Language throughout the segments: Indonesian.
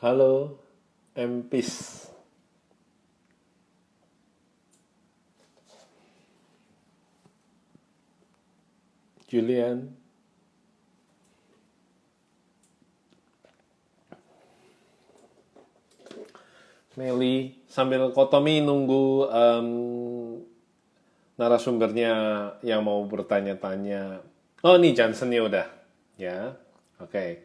Halo, Empis, Julian, Meli, sambil Kotomi nunggu narasumbernya yang mau bertanya-tanya. Oh, nih Johnson ya udah. Ya, oke.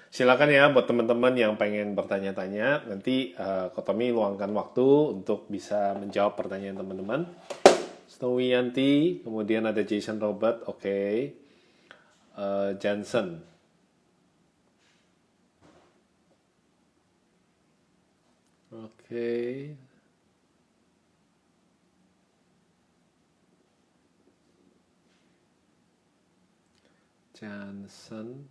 Silakan ya buat teman-teman yang pengen bertanya-tanya. Nanti Kotomi luangkan waktu untuk bisa menjawab pertanyaan teman-teman. Snowy Yanti, kemudian ada Jason Robert, oke. Johnson. Oke. Johnson.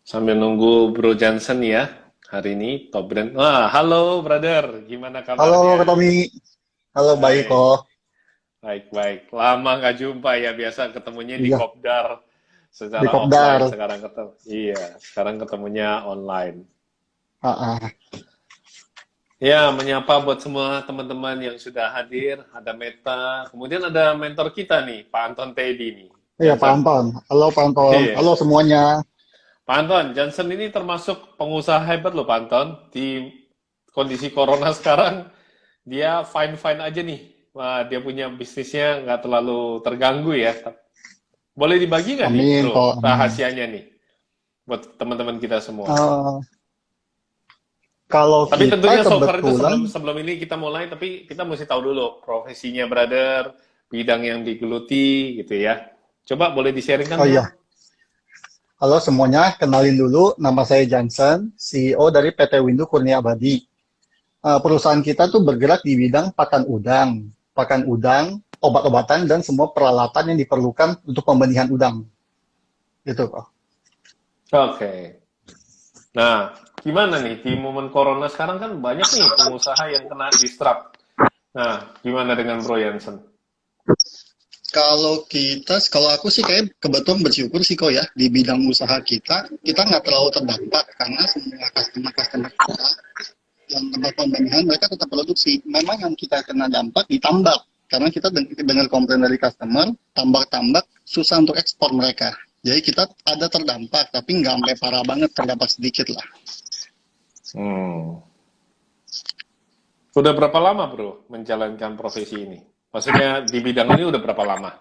Sambil nunggu Bro Johnson ya. Hari ini top brand. Wah, halo brother. Gimana Halo Kak kabarnya? Tommy, halo baik Baik, kok. baik. Lama nggak jumpa ya. Biasa ketemunya di Iya, Kopdar di secara Kopdar. offline. Sekarang ketemu. Iya, sekarang ketemunya online. Ah, ah. Ya, menyapa buat semua teman-teman yang sudah hadir. Ada Meta. Kemudian ada mentor kita nih, Pak Anton Teddy nih. Iya Pak Johnson. Anton. Halo Pak Anton. Halo Iya. semuanya. Pak Anton, Johnson ini termasuk pengusaha hebat loh Pak Anton. Di kondisi corona sekarang, dia fine-fine aja nih. Wah, dia punya bisnisnya nggak terlalu terganggu ya. Boleh dibagi nggak nih, Amin bro, kok, amin. rahasianya nih, buat teman-teman kita semua. Eh, Kalau Tapi kita tentunya so far itu kebetulan, sebelum sebelum ini kita mulai, tapi kita mesti tahu dulu profesinya brother, bidang yang digeluti gitu ya. Coba boleh di-sharingkan oh bro? iya, halo semuanya. Kenalin dulu, nama saya Johnson, CEO dari PT Windu Kurnia Abadi. Perusahaan kita tuh bergerak di bidang pakan udang, obat-obatan, dan semua peralatan yang diperlukan untuk pembenihan udang. Gitu kok. Oke. Nah, gimana nih di momen corona sekarang kan banyak nih pengusaha yang kena disrupt. Nah, gimana dengan Bro Jansen? Kalau aku sih kayak kebetulan bersyukur sih kok ya di bidang usaha kita nggak terlalu terdampak karena semua customer-customer kita yang tempat pembenihan mereka tetap produksi. Memang yang kita kena dampak di tambak karena kita dengar komplain dari customer tambak-tambak susah untuk ekspor mereka. Jadi kita ada terdampak tapi nggak sampai parah banget terdampak sedikit lah. Hmm. Udah berapa lama Bro menjalankan profesi ini? Maksudnya di bidang ini udah berapa lama?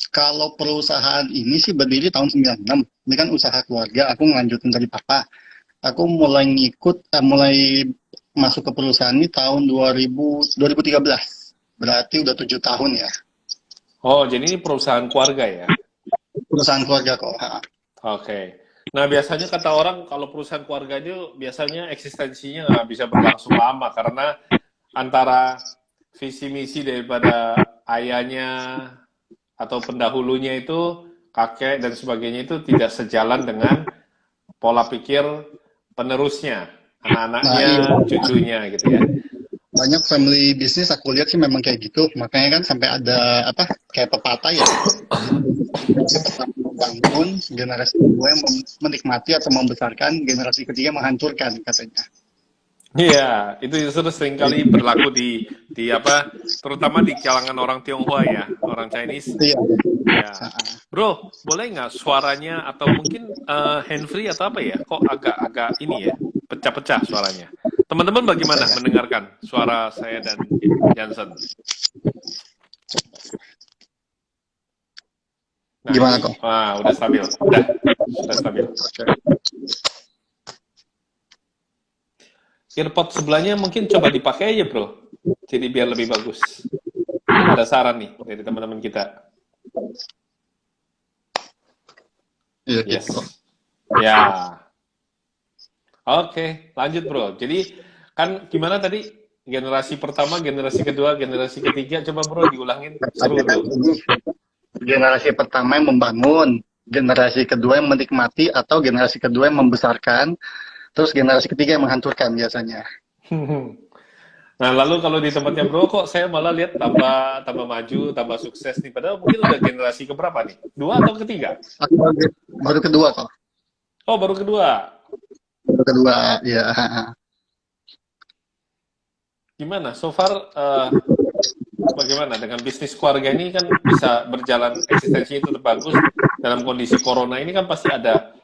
Kalau perusahaan ini sih berdiri tahun 96. Ini kan usaha keluarga, aku ngelanjutin dari papa. Aku mulai masuk ke perusahaan ini tahun 2013. Berarti udah 7 tahun ya. Oh, jadi ini perusahaan keluarga ya? Perusahaan keluarga kok. Ha. Oke. Nah, biasanya kata orang kalau perusahaan keluarga itu biasanya eksistensinya nggak bisa berlangsung lama karena antara visi misi daripada ayahnya atau pendahulunya itu kakek dan sebagainya itu tidak sejalan dengan pola pikir penerusnya, Nah, anak-anaknya, iya. cucunya gitu ya. Banyak family bisnis aku lihat sih memang kayak gitu. Makanya kan sampai ada apa kayak pepatah ya. Generasi pertama membangun, generasi kedua yang menikmati atau membesarkan, generasi ketiga menghancurkan katanya. Iya, itu justru seringkali berlaku di apa, terutama di kalangan orang Tionghoa ya, orang Chinese. Iya. Ya, bro, boleh nggak suaranya atau mungkin handfree atau apa ya? Kok agak-agak ini ya, pecah-pecah suaranya. Teman-teman bagaimana mendengarkan suara saya dan Johnson? Nah Gimana ini, kok? udah stabil, udah, sudah stabil. Earpod sebelahnya mungkin coba dipakai aja bro, jadi biar lebih bagus. Ada saran nih dari teman-teman kita. Iya gitu. Yes. Ya. Oke, lanjut bro. Jadi kan gimana tadi generasi pertama, generasi kedua, generasi ketiga, coba bro diulangin, seru tuh. Generasi pertama yang membangun, generasi kedua yang menikmati atau generasi kedua yang membesarkan, terus generasi ketiga yang menghancurkan biasanya. Nah, lalu kalau di tempatnya Bro, kok saya malah lihat tambah tambah maju, tambah sukses nih. Padahal mungkin udah generasi keberapa nih? Dua atau ketiga? Aku baru kedua kok, Oh, baru kedua. baru kedua ya. Gimana? So far, bagaimana dengan bisnis keluarga ini kan bisa berjalan eksistensinya itu tetap bagus dalam kondisi corona ini kan pasti ada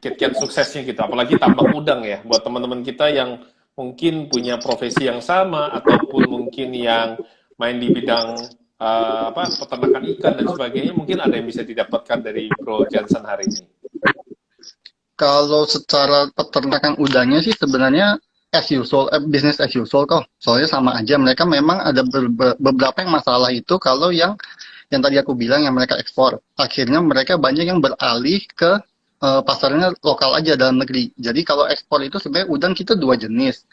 kiat-kiat suksesnya gitu. Apalagi tambak udang ya buat teman-teman kita yang mungkin punya profesi yang sama ataupun mungkin yang main di bidang peternakan ikan dan sebagainya mungkin ada yang bisa didapatkan dari Bro Johnson hari ini. Kalau secara peternakan udangnya sih sebenarnya as usual, business as usual kok. Soalnya sama aja. Mereka memang ada beberapa yang masalah itu kalau yang tadi aku bilang yang mereka ekspor. Akhirnya mereka banyak yang beralih ke pasarnya lokal aja dalam negeri. Jadi kalau ekspor itu sebenarnya udang kita dua jenis.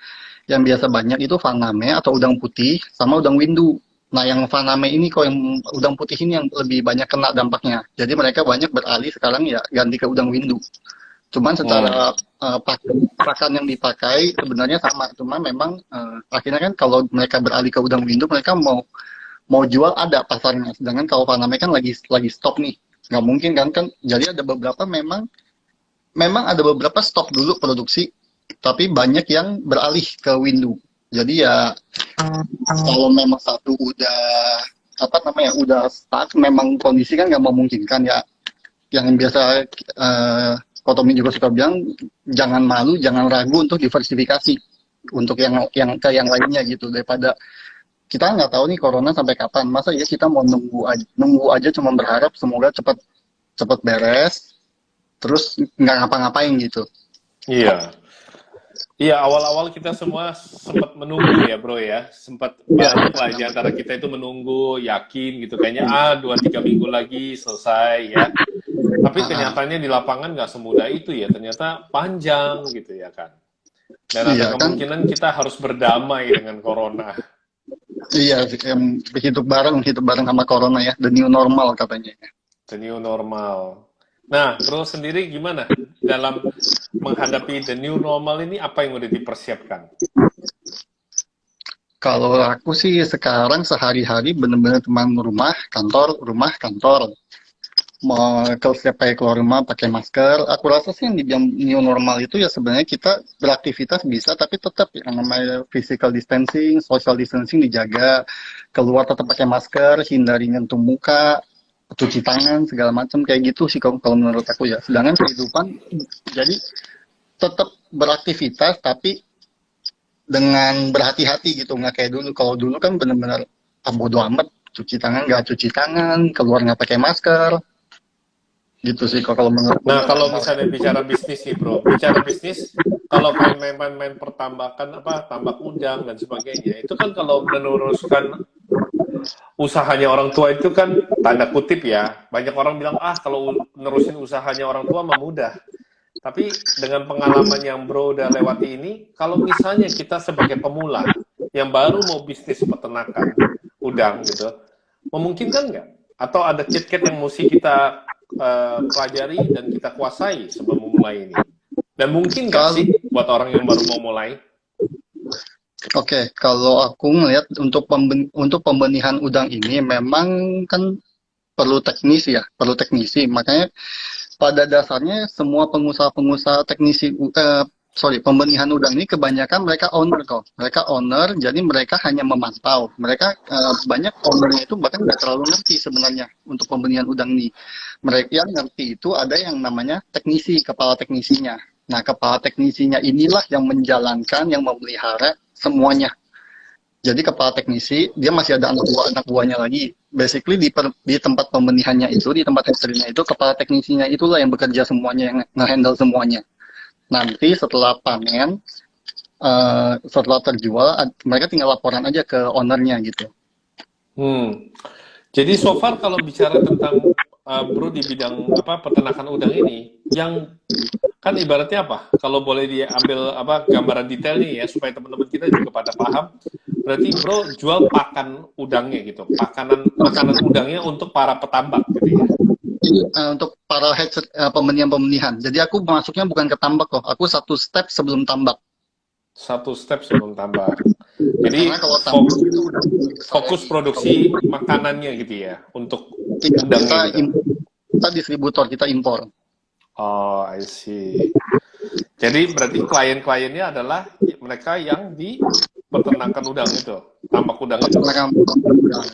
Yang biasa banyak itu faname atau udang putih sama udang windu. Nah, yang faname ini kok yang udang putih ini yang lebih banyak kena dampaknya. Jadi mereka banyak beralih sekarang ya ganti ke udang windu. Cuman secara pakan yang dipakai sebenarnya sama, cuma memang akhirnya kan kalau mereka beralih ke udang windu mereka mau jual ada pasarnya, sedangkan kalau Faname kan lagi stop nih, nggak mungkin kan jadi ada beberapa memang ada beberapa stop dulu produksi, tapi banyak yang beralih ke windu. Jadi ya kalau memang satu udah apa namanya udah stuck, memang kondisi kan nggak memungkinkan ya, yang biasa Ko Tommy juga suka bilang jangan malu, jangan ragu untuk diversifikasi untuk yang lainnya gitu, daripada kita nggak tahu nih corona sampai kapan. Masa ya kita mau nunggu aja cuma berharap semoga cepat cepat beres terus nggak ngapa-ngapain gitu. Iya. Iya, awal-awal kita semua sempat menunggu ya, Bro ya. Sempat banyak lah di antara kita itu menunggu, yakin gitu. Kayaknya 2-3 minggu lagi selesai ya. Tapi kenyataannya di lapangan nggak semudah itu ya. Ternyata panjang gitu ya kan. Dan ada Iya kan, kemungkinan kita harus berdamai dengan corona. iya hidup bareng sama corona ya, the new normal katanya. The new normal. Nah, Bro sendiri gimana dalam menghadapi the new normal ini, apa yang udah dipersiapkan? Kalau aku sih sekarang sehari-hari bener-bener cuma rumah kantor. Mau keluar rumah pakai masker. Aku rasa sih yang dibilang new normal itu ya sebenarnya kita beraktivitas bisa, tapi tetap yang namanya physical distancing, social distancing dijaga. Keluar tetap pakai masker, hindari nyentuh muka, cuci tangan segala macam kayak gitu sih kalau menurut aku ya. Sedangkan kehidupan jadi tetap beraktivitas tapi dengan berhati-hati gitu, nggak kayak dulu. Kalau dulu kan benar-benar bodo amat, cuci tangan nggak cuci tangan, keluar nggak pakai masker gitu sih kalau menurut. Nah, kalau misalnya bicara bisnis nih, Bro, bicara bisnis, kalau main pertambakan tambak udang dan sebagainya, itu kan kalau meneruskan usahanya orang tua itu kan tanda kutip ya. Banyak orang bilang kalau nerusin usahanya orang tua mah mudah. Tapi dengan pengalaman yang Bro udah lewati ini, kalau misalnya kita sebagai pemula yang baru mau bisnis peternakan udang gitu, memungkinkan nggak? Atau ada kiat-kiat yang mesti kita pelajari dan kita kuasai sebelum memulai ini? Dan mungkin nggak sih buat orang yang baru mau mulai? Oke, kalau aku ngelihat untuk pembenihan udang ini memang kan perlu teknisi. Makanya pada dasarnya semua pengusaha pembenihan udang ini kebanyakan mereka owner kok. Mereka owner, jadi mereka hanya memantau. Mereka banyak ownernya itu bahkan nggak terlalu ngerti sebenarnya untuk pembenihan udang ini. Mereka yang ngerti itu ada yang namanya teknisi, kepala teknisinya. Nah, kepala teknisinya inilah yang menjalankan, yang memelihara semuanya. Jadi kepala teknisi, dia masih ada anak buahnya lagi. Basically di tempat pembenihannya itu, di tempat hatchery-nya itu, kepala teknisinya itulah yang bekerja semuanya, yang nge-handle semuanya. Nanti setelah panen, setelah terjual, mereka tinggal laporan aja ke ownernya gitu. Jadi so far kalau bicara tentang Bro di bidang peternakan udang ini, yang kan ibaratnya kalau boleh diambil gambaran detailnya ya supaya teman-teman kita juga pada paham. Berarti Bro jual pakan udangnya gitu, makanan udangnya untuk para petambak gitu ya. Untuk para headset pembenihan. Jadi aku masuknya bukan ke tambak loh. Aku satu step sebelum tambak. Satu step sebelum tambak. Karena Jadi kalau tambak itu udah besar ya fokus di produksi makanannya gitu ya, untuk Iya, udangnya gitu. kita distributor, kita impor. Oh, I see. Jadi berarti klien-kliennya adalah mereka yang di peternakan udang itu, tambak udang itu. Peternakan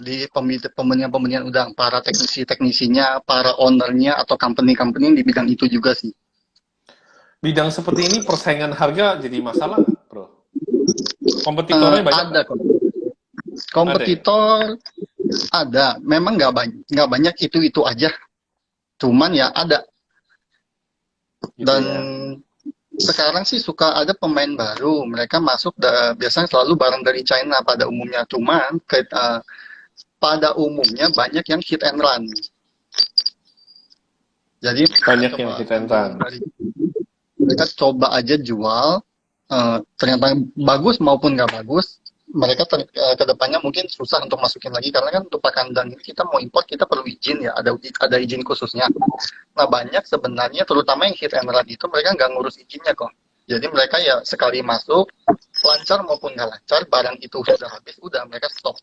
di pembenihan udang, para teknisinya, para ownernya atau company-company di bidang itu juga sih. Bidang seperti ini persaingan harga jadi masalah nggak, bro? Kompetitornya banyak Ada nggak? kok. Ada ya? Kompetitor ada, memang nggak banyak itu aja. Cuman ya ada. Gitu Dan ya. sekarang sih suka ada pemain baru. Mereka masuk biasanya selalu barang dari China pada umumnya. Cuman pada umumnya banyak yang hit and run. Jadi Banyak yang hit and run. mereka coba aja jual, ternyata bagus maupun nggak bagus, mereka ke depannya mungkin susah untuk masukin lagi karena kan untuk pakan dan kita mau import kita perlu izin ya, ada izin khususnya. Nah banyak sebenarnya terutama yang hit and run itu mereka nggak ngurus izinnya kok. Jadi mereka ya sekali masuk lancar maupun nggak lancar barang itu sudah habis udah mereka stop.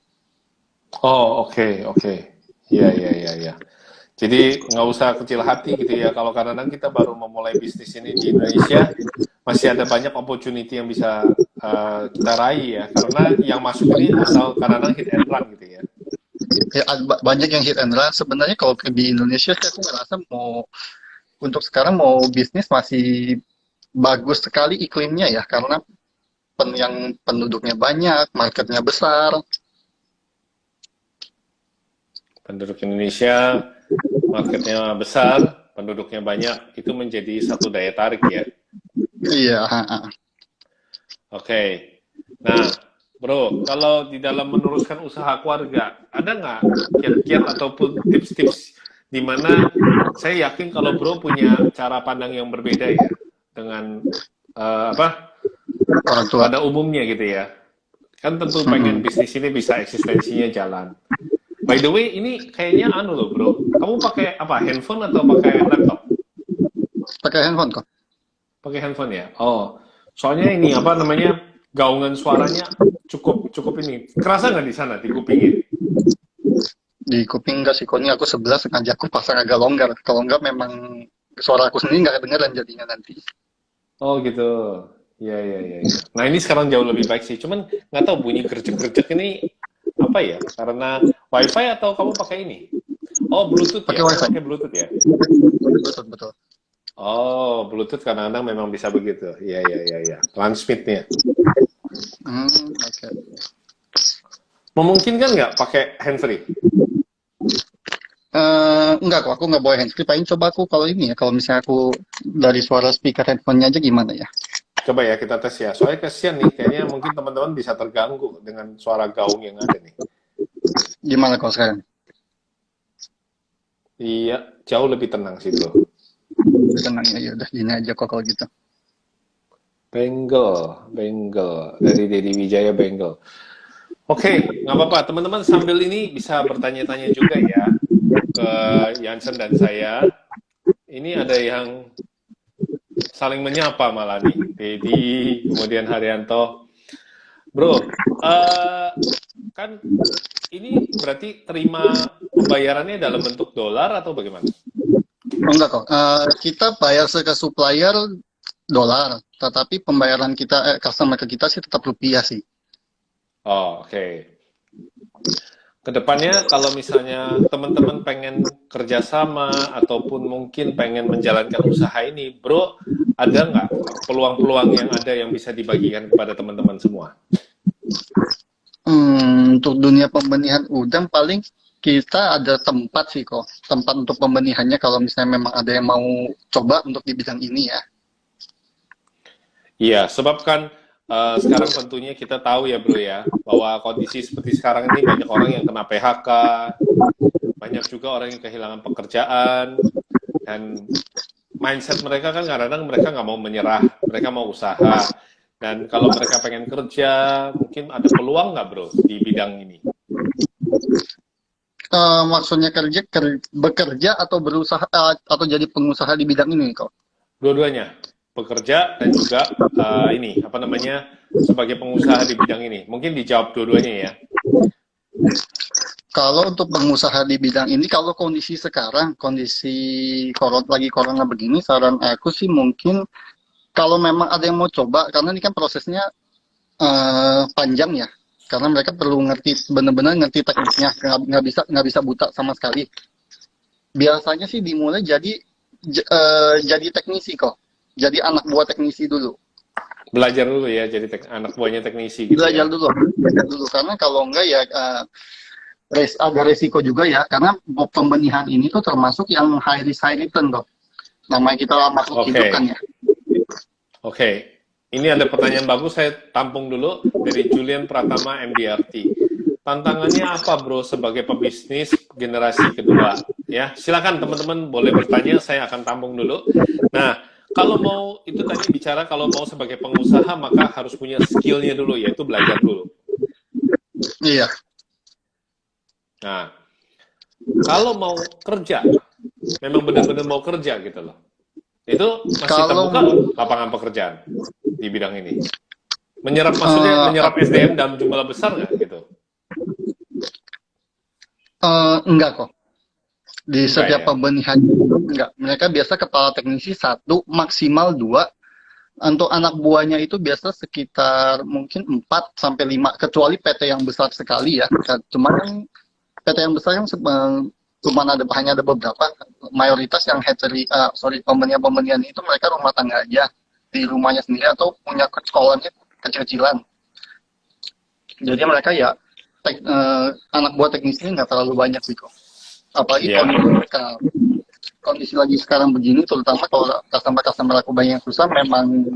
Oh, oke. Iya. Jadi nggak usah kecil hati gitu ya. Kalau kadang-kadang kita baru memulai bisnis ini di Indonesia, masih ada banyak opportunity yang bisa kita raih ya. Karena yang masuk ini asal kadang-kadang hit and run gitu ya. Ya, banyak yang hit and run. Sebenarnya kalau di Indonesia sih aku ngerasa untuk sekarang mau bisnis masih bagus sekali iklimnya ya karena yang penduduknya banyak, marketnya besar. Penduduk Indonesia, marketnya besar, penduduknya banyak, itu menjadi satu daya tarik ya. Iya. Oke. Nah, bro, kalau di dalam meneruskan usaha keluarga, ada nggak kiat-kiat ataupun tips-tips di mana saya yakin kalau bro punya cara pandang yang berbeda ya dengan Orang tua. pada umumnya gitu ya. Kan tentu pengen bisnis ini bisa eksistensinya jalan. By the way, ini kayaknya anu loh bro, kamu pakai apa, handphone atau pakai laptop? Pakai handphone kok. Pakai handphone ya? Oh, soalnya ini apa namanya, gaungan suaranya cukup ini. Kerasa nggak di sana, di kupingnya? Di kuping enggak sih, kok ini aku 11 sengaja aku pasang agak longgar. Kalau enggak memang suara aku sendiri nggak kedengeran jadinya nanti. Oh gitu. Iya. Nah ini sekarang jauh lebih baik sih. Cuman nggak tahu bunyi gercek-gercek ini apa ya? Karena WiFi atau kamu pakai ini? Oh Bluetooth Pakai ya? Kamu wifi. pakai Bluetooth ya? Betul. Oh Bluetooth kadang-kadang memang bisa begitu. Iya. Transmitnya. Oke. Memungkinkan nggak pakai handfree? Enggak kok, aku nggak bawa handsfree. Paling coba aku kalau ini ya, kalau misalnya aku dari suara speaker handphonenya aja gimana ya? Coba ya kita tes ya. Soalnya kasihan nih, kayaknya mungkin teman-teman bisa terganggu dengan suara gaung yang ada nih. Gimana kalau sekarang? Iya, jauh lebih tenang sih bro. Tenang ya, udah gini aja kok kalau gitu. Benggel dari Dedi Wijaya Benggel. Oke, nggak apa-apa. Teman-teman sambil ini bisa bertanya-tanya juga ya ke Jansen dan saya. Ini ada yang saling menyapa malah nih. Dedi, kemudian Haryanto. Bro, kan ini berarti terima pembayarannya dalam bentuk dolar atau bagaimana? Enggak kok. Kita bayar ke supplier dolar, tetapi pembayaran kita customer ke kita sih tetap rupiah sih. Oh, oke. Kedepannya kalau misalnya teman-teman pengen kerjasama ataupun mungkin pengen menjalankan usaha ini, bro, ada nggak peluang-peluang yang ada yang bisa dibagikan kepada teman-teman semua? Untuk dunia pembenihan udang paling kita ada tempat sih kok. Tempat untuk pembenihannya kalau misalnya memang ada yang mau coba untuk di bidang ini ya. Iya, sebab kan sekarang tentunya kita tahu ya bro ya, bahwa kondisi seperti sekarang ini banyak orang yang kena PHK, banyak juga orang yang kehilangan pekerjaan, dan mindset mereka kan kadang-kadang mereka nggak mau menyerah, mereka mau usaha. Dan kalau mereka pengen kerja, mungkin ada peluang nggak bro di bidang ini? Maksudnya bekerja atau berusaha atau jadi pengusaha di bidang ini kok? Dua-duanya, bekerja dan juga ini apa namanya sebagai pengusaha di bidang ini. Mungkin dijawab dua-duanya ya. Kalau untuk pengusaha di bidang ini, kalau kondisi sekarang, kondisi lagi corona begini, saran aku sih mungkin kalau memang ada yang mau coba, karena ini kan prosesnya panjang ya, karena mereka perlu ngerti benar-benar ngerti tekniknya, nggak bisa buta sama sekali. Biasanya sih dimulai jadi teknisi kok, jadi anak buah teknisi dulu. Belajar dulu ya, jadi anak buahnya teknisi gitu Belajar ya. dulu, belajar dulu, karena kalau enggak ya ada resiko juga ya, karena pembenihan ini tuh termasuk yang high risk high return kok. Namanya kita makhluk hidup Oke, kan ya. oke. Ini ada pertanyaan bagus, saya tampung dulu dari Julian Pratama MDRT. Tantangannya apa bro sebagai pebisnis generasi kedua? Ya, silakan teman-teman boleh bertanya, saya akan tampung dulu. Nah, kalau mau itu tadi bicara kalau mau sebagai pengusaha maka harus punya skillnya dulu, yaitu belajar dulu. Iya. Nah, kalau mau kerja, memang benar-benar mau kerja gitu loh. Itu masih Kalau terbuka lapangan pekerjaan di bidang ini. Maksudnya eh, menyerap SDM dalam jumlah besar nggak gitu? enggak kok. Di Enggak setiap ya? pembenihan enggak. Mereka biasa kepala teknisi satu, maksimal dua. Untuk anak buahnya itu biasa sekitar mungkin 4 sampai 5, kecuali PT yang besar sekali ya. Cuman PT yang besar kan cuma hanya ada beberapa, mayoritas yang pembenihan itu mereka rumah tangga aja di rumahnya sendiri atau punya sekolahnya kecil-kecilan. Jadi mereka ya anak buah teknis ini nggak terlalu banyak sih kok. Apalagi Ya, kondisi lagi sekarang begini, terutama kalau customer aku banyak yang susah, memang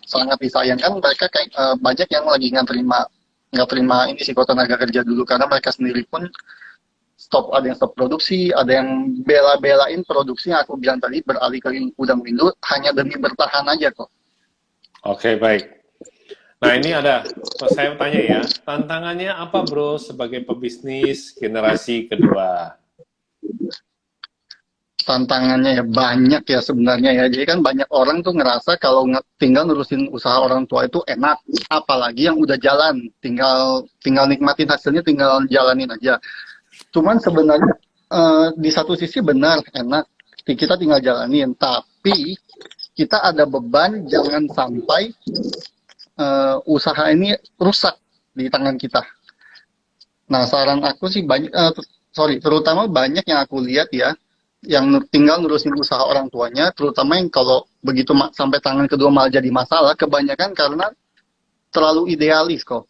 sangat disayangkan mereka kayak banyak yang lagi nggak terima ini sih, kok tenaga kerja dulu, karena mereka sendiri pun ada yang stop produksi, ada yang bela-belain produksi yang aku bilang tadi, beralih ke udang window hanya demi bertahan aja kok. oke baik. Nah ini ada, saya tanya ya, tantangannya apa bro sebagai pebisnis generasi kedua? Tantangannya ya banyak ya sebenarnya ya. Jadi kan banyak orang tuh ngerasa kalau tinggal ngurusin usaha orang tua itu enak, apalagi yang udah jalan, tinggal tinggal nikmatin hasilnya, tinggal jalanin aja. Cuman sebenarnya di satu sisi benar enak, kita tinggal jalanin, tapi kita ada beban jangan sampai usaha ini rusak di tangan kita. Nah, saran aku sih terutama banyak yang aku lihat ya, yang tinggal ngurusin usaha orang tuanya, terutama yang kalau begitu sampai tangan kedua malah jadi masalah, kebanyakan karena terlalu idealis kok.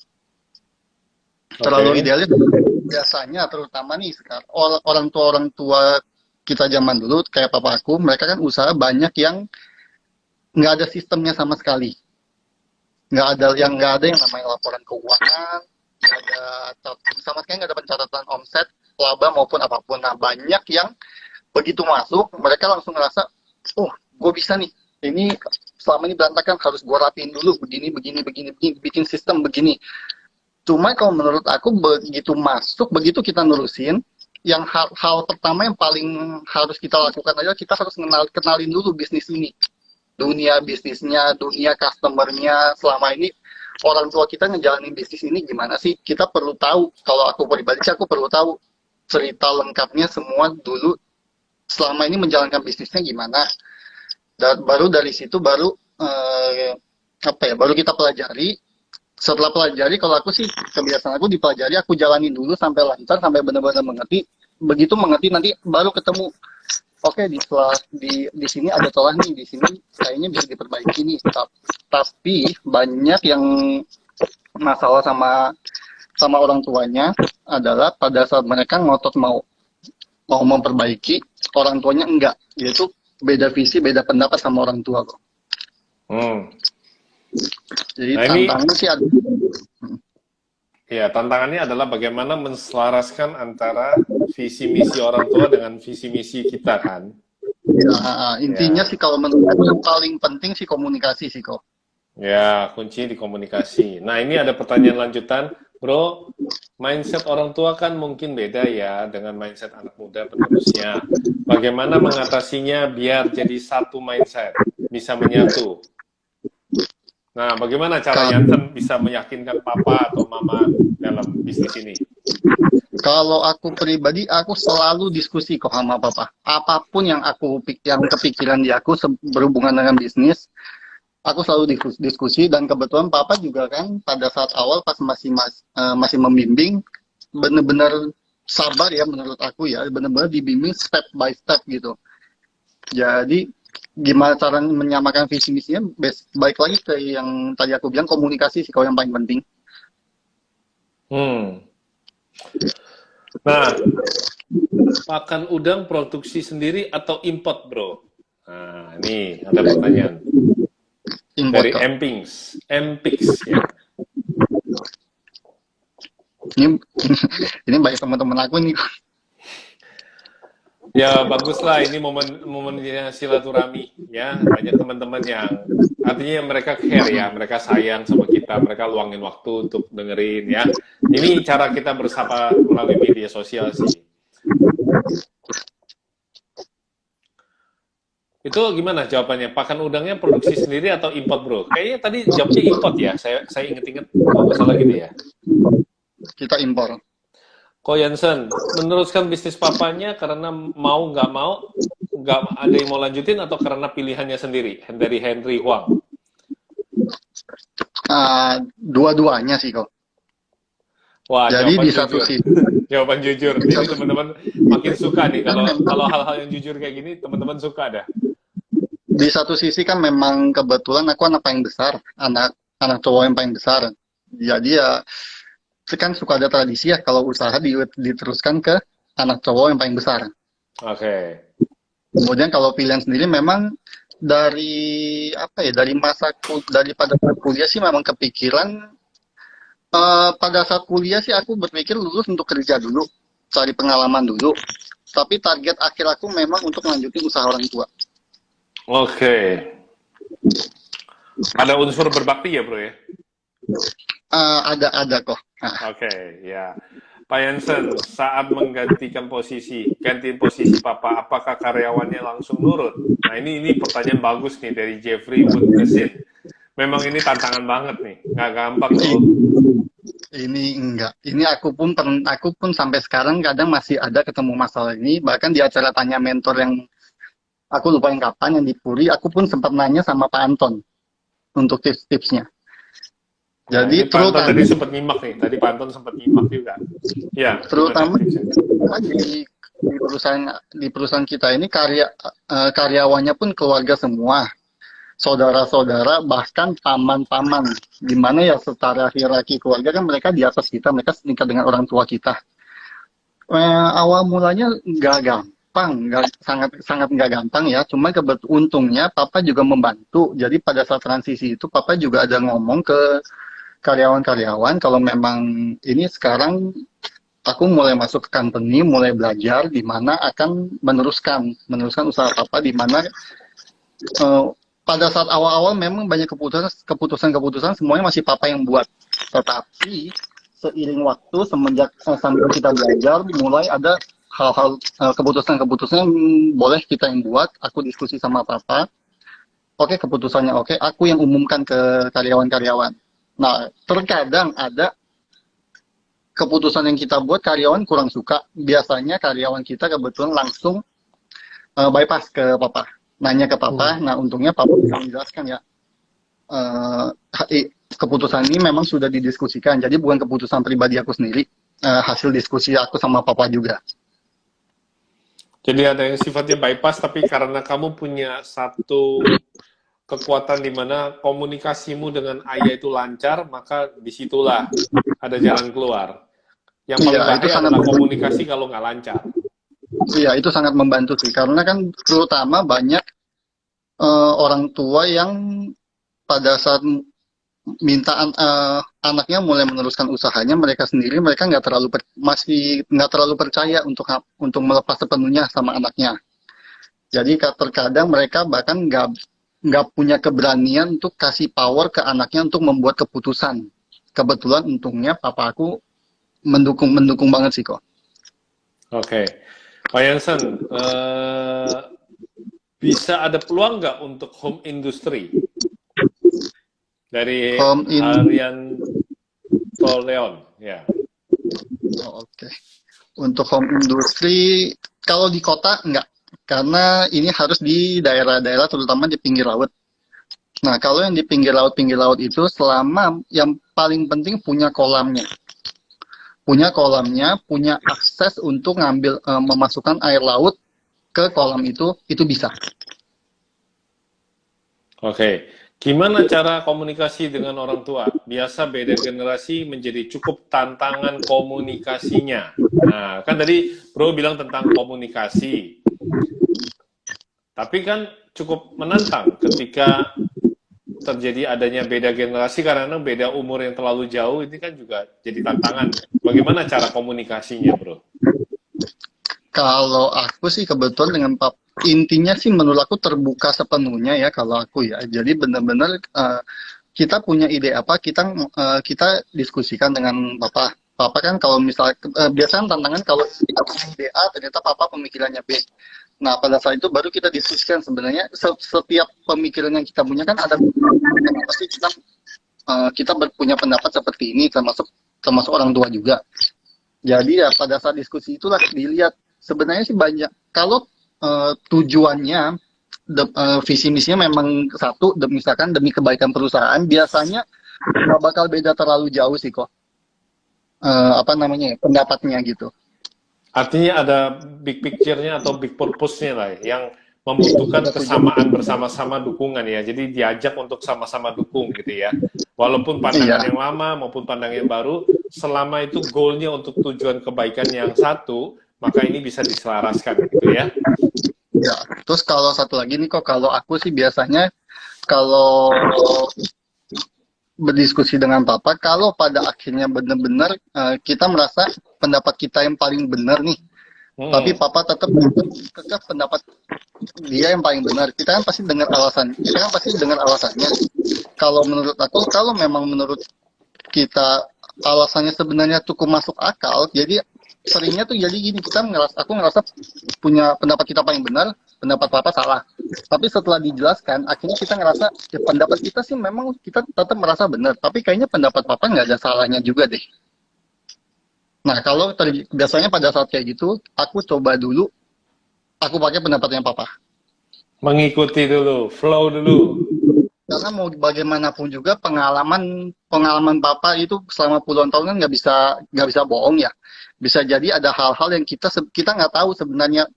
Terlalu Oke, idealis biasanya, terutama nih sekarang orang tua kita zaman dulu kayak papa aku, mereka kan usaha banyak yang nggak ada sistemnya sama sekali. Nggak ada yang namanya laporan keuangan, nggak ada sama sekali, nggak ada pencatatan omset, laba maupun apapun. Nah, banyak yang begitu masuk mereka langsung ngerasa, oh gue bisa nih, ini selama ini berantakan, harus gue rapiin dulu, begini begini begini, bikin sistem begini. Cuma kalau menurut aku begitu masuk, begitu kita nurusin, yang hal pertama yang paling harus kita lakukan adalah kita harus kenalin dulu bisnis ini, dunia bisnisnya, dunia customernya. Selama ini orang tua kita ngejalanin bisnis ini gimana sih, kita perlu tahu. Kalau aku pribadi sih, aku perlu tahu cerita lengkapnya semua dulu, selama ini menjalankan bisnisnya gimana. Dan baru dari situ baru baru kita pelajari. Setelah pelajari, kalau aku sih kebiasaan aku dipelajari, aku jalanin dulu sampai lancar, sampai benar-benar mengerti. Begitu mengerti nanti baru ketemu, oke, di sini ada celah nih, di sini kayaknya bisa diperbaiki nih. Tapi banyak yang masalah sama orang tuanya adalah pada saat mereka ngotot mau memperbaiki, orang tuanya enggak. Yaitu beda visi, beda pendapat sama orang tua kok. Jadi nah ini tantangannya sih ada. ya tantangannya adalah bagaimana menselaraskan antara visi misi orang tua dengan visi misi kita kan. Ya, intinya Ya, sih kalau menurut aku yang paling penting sih komunikasi sih kok. ya kunci di komunikasi. Nah ini ada pertanyaan lanjutan, bro. mindset orang tua kan mungkin beda ya dengan mindset anak muda penerusnya. Bagaimana mengatasinya biar jadi satu mindset, bisa menyatu? Nah, bagaimana cara Kalau Yansen bisa meyakinkan papa atau mama dalam bisnis ini? kalau aku pribadi, aku selalu diskusi kok sama papa. Apapun yang kepikiran di aku berhubungan dengan bisnis, aku selalu diskusi, dan kebetulan papa juga kan pada saat awal pas masih membimbing, benar-benar sabar ya menurut aku ya, benar-benar dibimbing step by step gitu. Jadi gimana cara menyamakan visi misinya, baik lagi ke yang tadi aku bilang, komunikasi sih kalau yang paling penting. Hmm. Nah, pakan udang produksi sendiri atau import, bro? Nah, ini ada pertanyaan Import dari kok. Empix ya. Ini banyak teman-teman aku nih. Ya baguslah, ini momennya silaturahmi ya, banyak teman-teman yang artinya mereka care ya, mereka sayang sama kita, mereka luangin waktu untuk dengerin ya. Ini cara kita bersapa melalui media sosial sih. Itu gimana jawabannya? Pakan udangnya produksi sendiri atau import, bro? Kayaknya tadi jawabnya import ya. Saya inget-inget kalau nggak salah gitu ya. Kita impor. Ko Jansen, meneruskan bisnis papanya karena mau nggak ada yang mau lanjutin atau karena pilihannya sendiri dari Henry Huang? Dua-duanya sih kok. Wah, Jadi jawaban di satu jujur. sisi, Jawaban jujur. Ini teman-teman makin suka nih kalau hal-hal yang jujur kayak gini, teman-teman suka dah. di satu sisi kan memang kebetulan aku anak paling besar, anak anak cowok yang paling besar. Jadi ya kan suka ada tradisi ya kalau usaha diteruskan ke anak cowok yang paling besar. Oke. Kemudian kalau pilihan sendiri memang dari apa ya, daripada kuliah sih memang kepikiran, pada saat kuliah sih aku berpikir lulus untuk kerja dulu, cari pengalaman dulu. Tapi target akhir aku memang untuk melanjutin usaha orang tua. Oke. Ada unsur berbakti ya, bro ya? Ada kok. Nah, Oke, ya. Pak Jansen, saat ganti posisi Papa, apakah karyawannya langsung nurut? Nah, ini pertanyaan bagus nih dari Jeffrey Woodkesin. Memang ini tantangan banget nih, nggak gampang loh. ini enggak. Ini aku pun sampai sekarang kadang masih ada ketemu masalah ini. Bahkan di acara tanya mentor yang aku lupa yang kapan, yang di Puri, aku pun sempat nanya sama Pak Anton untuk tips-tipsnya. Nah, Jadi ini Pak Anton tadi sempat nyimak nih. Tadi Pak Anton sempat nyimak juga. Ya, terutama gimana? di perusahaan kita ini karyawannya pun keluarga semua, saudara-saudara, bahkan paman-paman. Di mana ya secara hierarki keluarga kan mereka di atas kita, mereka setingkat dengan orang tua kita. Awal mulanya nggak gampang, sangat nggak gampang ya. Cuma untungnya Papa juga membantu. Jadi pada saat transisi itu Papa juga ada ngomong ke karyawan-karyawan kalau memang ini sekarang aku mulai masuk ke company, mulai belajar di mana akan meneruskan usaha Papa, di mana pada saat awal-awal memang banyak keputusan semuanya masih Papa yang buat. Tetapi seiring waktu semenjak sambil kita belajar, mulai ada hal-hal keputusan-keputusan yang boleh kita yang buat. Aku diskusi sama Papa. Oke, keputusannya oke, aku yang umumkan ke karyawan-karyawan. Nah, terkadang ada keputusan yang kita buat karyawan kurang suka. Biasanya karyawan kita kebetulan langsung bypass ke Papa, nanya ke Papa. Nah, untungnya Papa bisa menjelaskan ya, keputusan ini memang sudah didiskusikan. Jadi bukan keputusan pribadi aku sendiri, hasil diskusi aku sama Papa juga. Jadi ada yang sifatnya bypass, tapi karena kamu punya satu kekuatan di mana komunikasimu dengan ayah itu lancar, maka disitulah ada jalan keluar. Yang paling bahaya adalah komunikasi kalau nggak lancar. Iya, itu sangat membantu sih. Karena kan terutama banyak orang tua yang pada saat minta anaknya mulai meneruskan usahanya, mereka masih nggak terlalu percaya untuk melepas sepenuhnya sama anaknya. Jadi terkadang mereka bahkan nggak punya keberanian untuk kasih power ke anaknya untuk membuat keputusan. Kebetulan untungnya papa aku mendukung banget sih kok. Oke. Pak Jansen, bisa ada peluang nggak untuk home industry dari Arian Toleon? Ya. Oke. Untuk home industry, kalau di kota enggak, karena ini harus di daerah-daerah, terutama di pinggir laut. Nah, kalau yang di pinggir laut itu, selama yang paling penting punya kolamnya, punya akses untuk ngambil memasukkan air laut ke kolam itu bisa. Oke. Gimana cara komunikasi dengan orang tua? Biasa beda generasi menjadi cukup tantangan komunikasinya. Nah, kan tadi Bro bilang tentang komunikasi. Tapi kan cukup menantang ketika terjadi adanya beda generasi karena beda umur yang terlalu jauh, ini kan juga jadi tantangan. Bagaimana cara komunikasinya, Bro? Kalau aku sih kebetulan dengan intinya sih menurut aku terbuka sepenuhnya ya kalau aku ya. Jadi benar-benar kita punya ide apa, kita diskusikan dengan papa. Papa kan kalau misalnya biasanya tantangan kalau kita punya ide A ternyata papa pemikirannya B. Nah, pada saat itu baru kita diskusikan sebenarnya setiap pemikiran yang kita punya kan ada pasti kita punya pendapat seperti ini termasuk orang tua juga. Jadi ya pada saat diskusi itulah dilihat sebenarnya sih banyak. Kalau tujuannya visi misinya memang satu, misalkan demi kebaikan perusahaan, biasanya nggak bakal beda terlalu jauh sih kok. Pendapatnya gitu. Artinya ada big picture-nya atau big purpose-nya lah yang membutuhkan kesamaan bersama-sama dukungan ya. Jadi diajak untuk sama-sama dukung gitu ya. Walaupun pandangan yang lama maupun pandangan yang baru, selama itu goal-nya untuk tujuan kebaikan yang satu, maka ini bisa diselaraskan gitu ya. Ya, terus kalau satu lagi nih kok, kalau aku sih biasanya kalau berdiskusi dengan papa, kalau pada akhirnya benar-benar kita merasa pendapat kita yang paling benar nih, tapi papa tetap pendapat dia yang paling benar, kita kan pasti dengar alasannya. Kalau menurut aku, kalau memang menurut kita alasannya sebenarnya cukup masuk akal, jadi seringnya tuh jadi gini, aku ngerasa punya pendapat kita paling benar, pendapat papa salah. Tapi setelah dijelaskan, akhirnya kita ngerasa ya, pendapat kita sih memang kita tetap merasa benar, tapi kayaknya pendapat papa nggak ada salahnya juga deh. Nah, kalau biasanya pada saat kayak gitu, aku coba dulu, aku pakai pendapatnya papa. Mengikuti dulu, flow dulu. Karena mau bagaimanapun juga pengalaman papa itu selama puluhan tahun kan nggak bisa bohong ya. Bisa jadi ada hal-hal yang kita nggak tahu sebenarnya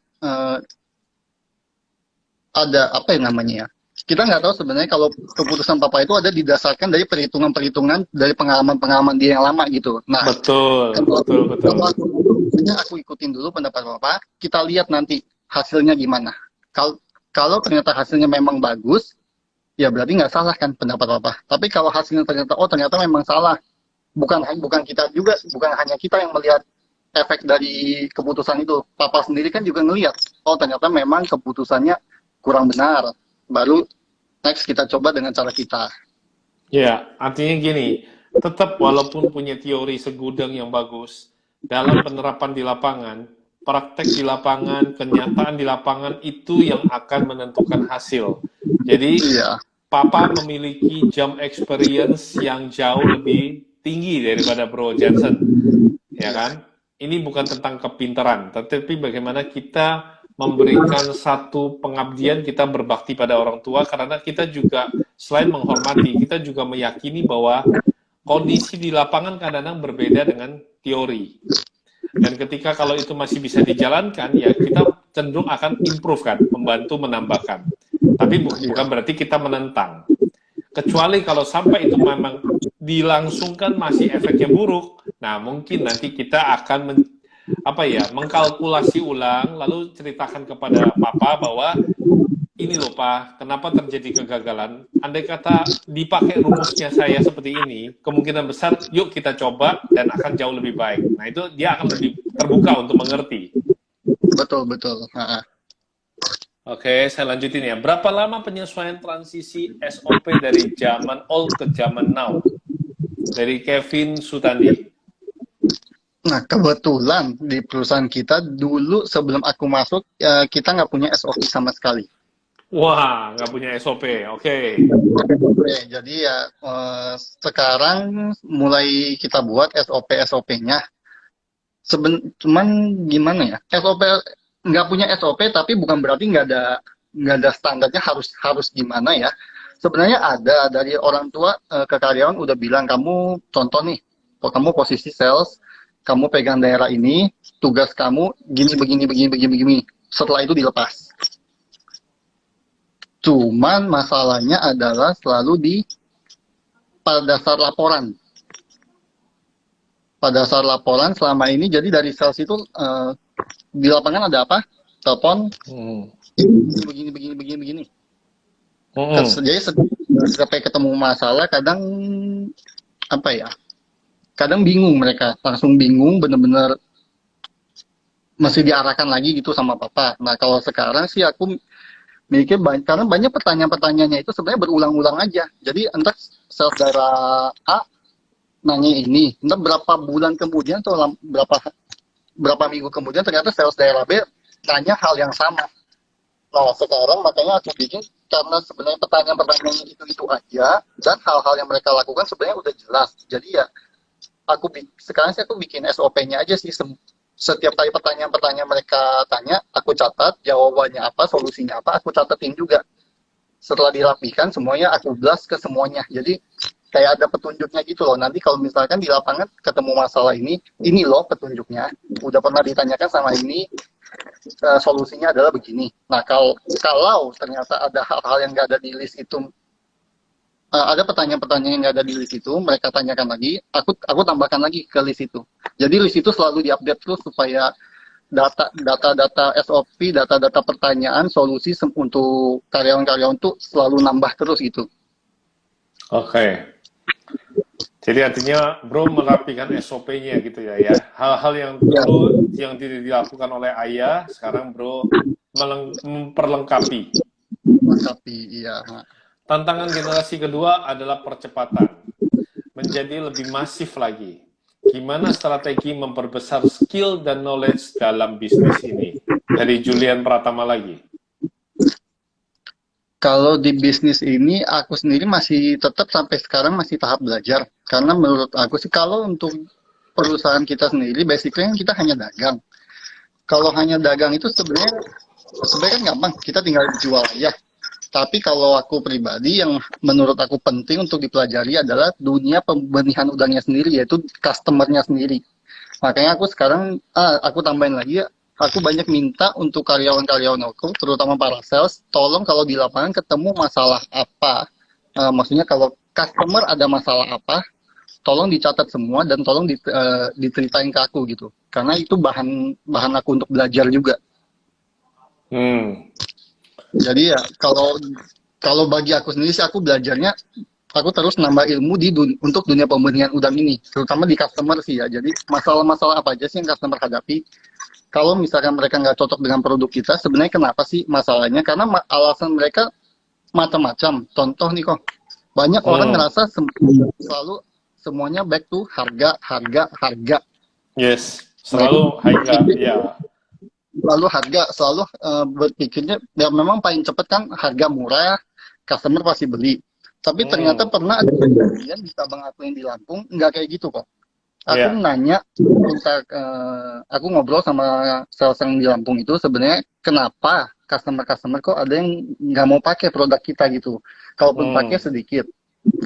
ada apa yang namanya ya. Kita nggak tahu sebenarnya kalau keputusan papa itu ada didasarkan dari perhitungan-perhitungan dari pengalaman-pengalaman dia yang lama gitu. Nah, betul. Kalau aku ikutin dulu pendapat papa, kita lihat nanti hasilnya gimana. Kalau ternyata hasilnya memang bagus, ya berarti nggak salah kan pendapat papa. Tapi kalau hasilnya ternyata memang salah, bukan kita juga, bukan hanya kita yang melihat efek dari keputusan itu. Papa sendiri kan juga ngelihat, oh ternyata memang keputusannya kurang benar. Baru next kita coba dengan cara kita. Ya, artinya gini, tetap walaupun punya teori segudang yang bagus, dalam penerapan di lapangan, praktek di lapangan, kenyataan di lapangan itu yang akan menentukan hasil. Jadi, Papa memiliki jam experience yang jauh lebih tinggi daripada Bro Jansen, ya kan? Ini bukan tentang kepintaran, tetapi bagaimana kita memberikan satu pengabdian, kita berbakti pada orang tua, karena kita juga selain menghormati, kita juga meyakini bahwa kondisi di lapangan kadang-kadang berbeda dengan teori. Dan ketika kalau itu masih bisa dijalankan, ya kita cenderung akan improve kan, membantu menambahkan. Tapi bukan berarti kita menentang. Kecuali kalau sampai itu memang dilangsungkan masih efeknya buruk, nah mungkin nanti kita akan mengkalkulasi ulang, lalu ceritakan kepada papa bahwa ini loh Pak, kenapa terjadi kegagalan? Andai kata dipakai rumusnya saya seperti ini, kemungkinan besar yuk kita coba dan akan jauh lebih baik. Nah itu dia akan lebih terbuka untuk mengerti. Betul. Oke, saya lanjutin ya. Berapa lama penyesuaian transisi SOP dari zaman old ke zaman now? Dari Kevin Sutandi. Nah, kebetulan di perusahaan kita dulu sebelum aku masuk, kita nggak punya SOP sama sekali. Wah, nggak punya SOP. Oke. Oke, jadi ya sekarang mulai kita buat SOP-SOP-nya. Cuman gimana ya? SOP nggak punya SOP tapi bukan berarti nggak ada standarnya harus harus gimana ya. Sebenarnya ada dari orang tua ke karyawan udah bilang kamu contoh nih, kalau kamu posisi sales, kamu pegang daerah ini, tugas kamu gini begini begini begini begini. Setelah itu dilepas. Cuman masalahnya adalah selalu di pada dasar laporan. Pada dasar laporan selama ini jadi dari sales itu di lapangan ada apa? Telepon Hmm. begini begini begini begini. Hmm. Jadi sampai ketemu masalah kadang apa ya? Kadang bingung mereka, langsung bingung bener-bener masih diarahkan lagi gitu sama papa. Nah kalau sekarang sih aku mikir karena banyak pertanyaan-pertanyaannya itu sebenarnya berulang-ulang aja. Jadi entah sales daerah A nanya ini, entah berapa bulan kemudian atau berapa minggu kemudian ternyata sales daerah B tanya hal yang sama. Nah, sekarang makanya aku bikin karena sebenarnya pertanyaan-pertanyaan itu aja dan hal-hal yang mereka lakukan sebenarnya udah jelas. Jadi ya sekarang sih aku bikin SOP-nya aja sih. Setiap kali pertanyaan-pertanyaan mereka tanya, aku catat jawabannya apa, solusinya apa, aku catetin juga. Setelah dirapikan semuanya aku blast ke semuanya. Jadi kayak ada petunjuknya gitu loh. Nanti kalau misalkan di lapangan ketemu masalah ini loh petunjuknya. Udah pernah ditanyakan sama ini, solusinya adalah begini. Nah, kalau ternyata ada hal-hal yang nggak ada di list itu, ada pertanyaan-pertanyaan yang nggak ada di list itu, mereka tanyakan lagi, aku tambahkan lagi ke list itu. Jadi list itu selalu diupdate terus supaya data-data SOP, data-data pertanyaan, solusi untuk karyawan-karyawan tuh selalu nambah terus gitu. Oke. Jadi artinya Bro merapikan SOP-nya gitu ya. Hal-hal yang Ya, dulu yang tidak dilakukan oleh ayah, sekarang Bro memperlengkapi. tapi iya. Tantangan generasi kedua adalah percepatan, menjadi lebih masif lagi. Gimana strategi memperbesar skill dan knowledge dalam bisnis ini? Dari Julian Pratama lagi. Kalau di bisnis ini, aku sendiri masih tetap sampai sekarang masih tahap belajar. Karena menurut aku sih, kalau untuk perusahaan kita sendiri, basically kita hanya dagang. Kalau hanya dagang itu sebenarnya kan gampang, kita tinggal jual aja. Tapi kalau aku pribadi, yang menurut aku penting untuk dipelajari adalah dunia pembenihan udangnya sendiri, yaitu customer-nya sendiri. Makanya aku sekarang, aku tambahin lagi ya, aku banyak minta untuk karyawan-karyawan aku, terutama para sales, tolong kalau di lapangan ketemu masalah apa, maksudnya kalau customer ada masalah apa, tolong dicatat semua dan tolong diceritain ke aku gitu. Karena itu bahan bahan aku untuk belajar juga. Hmm. Jadi ya kalau kalau bagi aku sendiri sih aku belajarnya aku terus nambah ilmu untuk dunia pembenihan udang ini, terutama di customer sih ya. Jadi masalah-masalah apa aja sih yang customer hadapi? Kalau misalkan mereka nggak cocok dengan produk kita, sebenarnya kenapa sih masalahnya? Karena alasan mereka macam-macam. Contoh nih kok, banyak orang Hmm. ngerasa selalu semuanya back to harga, harga, harga. Yes, Nah itu selalu harga, ya. selalu harga, selalu berpikirnya ya memang paling cepat kan harga murah, customer pasti beli. Tapi ternyata Hmm. pernah ada kejadian di Sabang aku yang di Lampung, nggak kayak gitu kok. Aku Ya. nanya, aku ngobrol sama sales yang di Lampung itu sebenarnya kenapa customer-customer kok ada yang nggak mau pakai produk kita gitu. Kalaupun pakai Hmm. sedikit.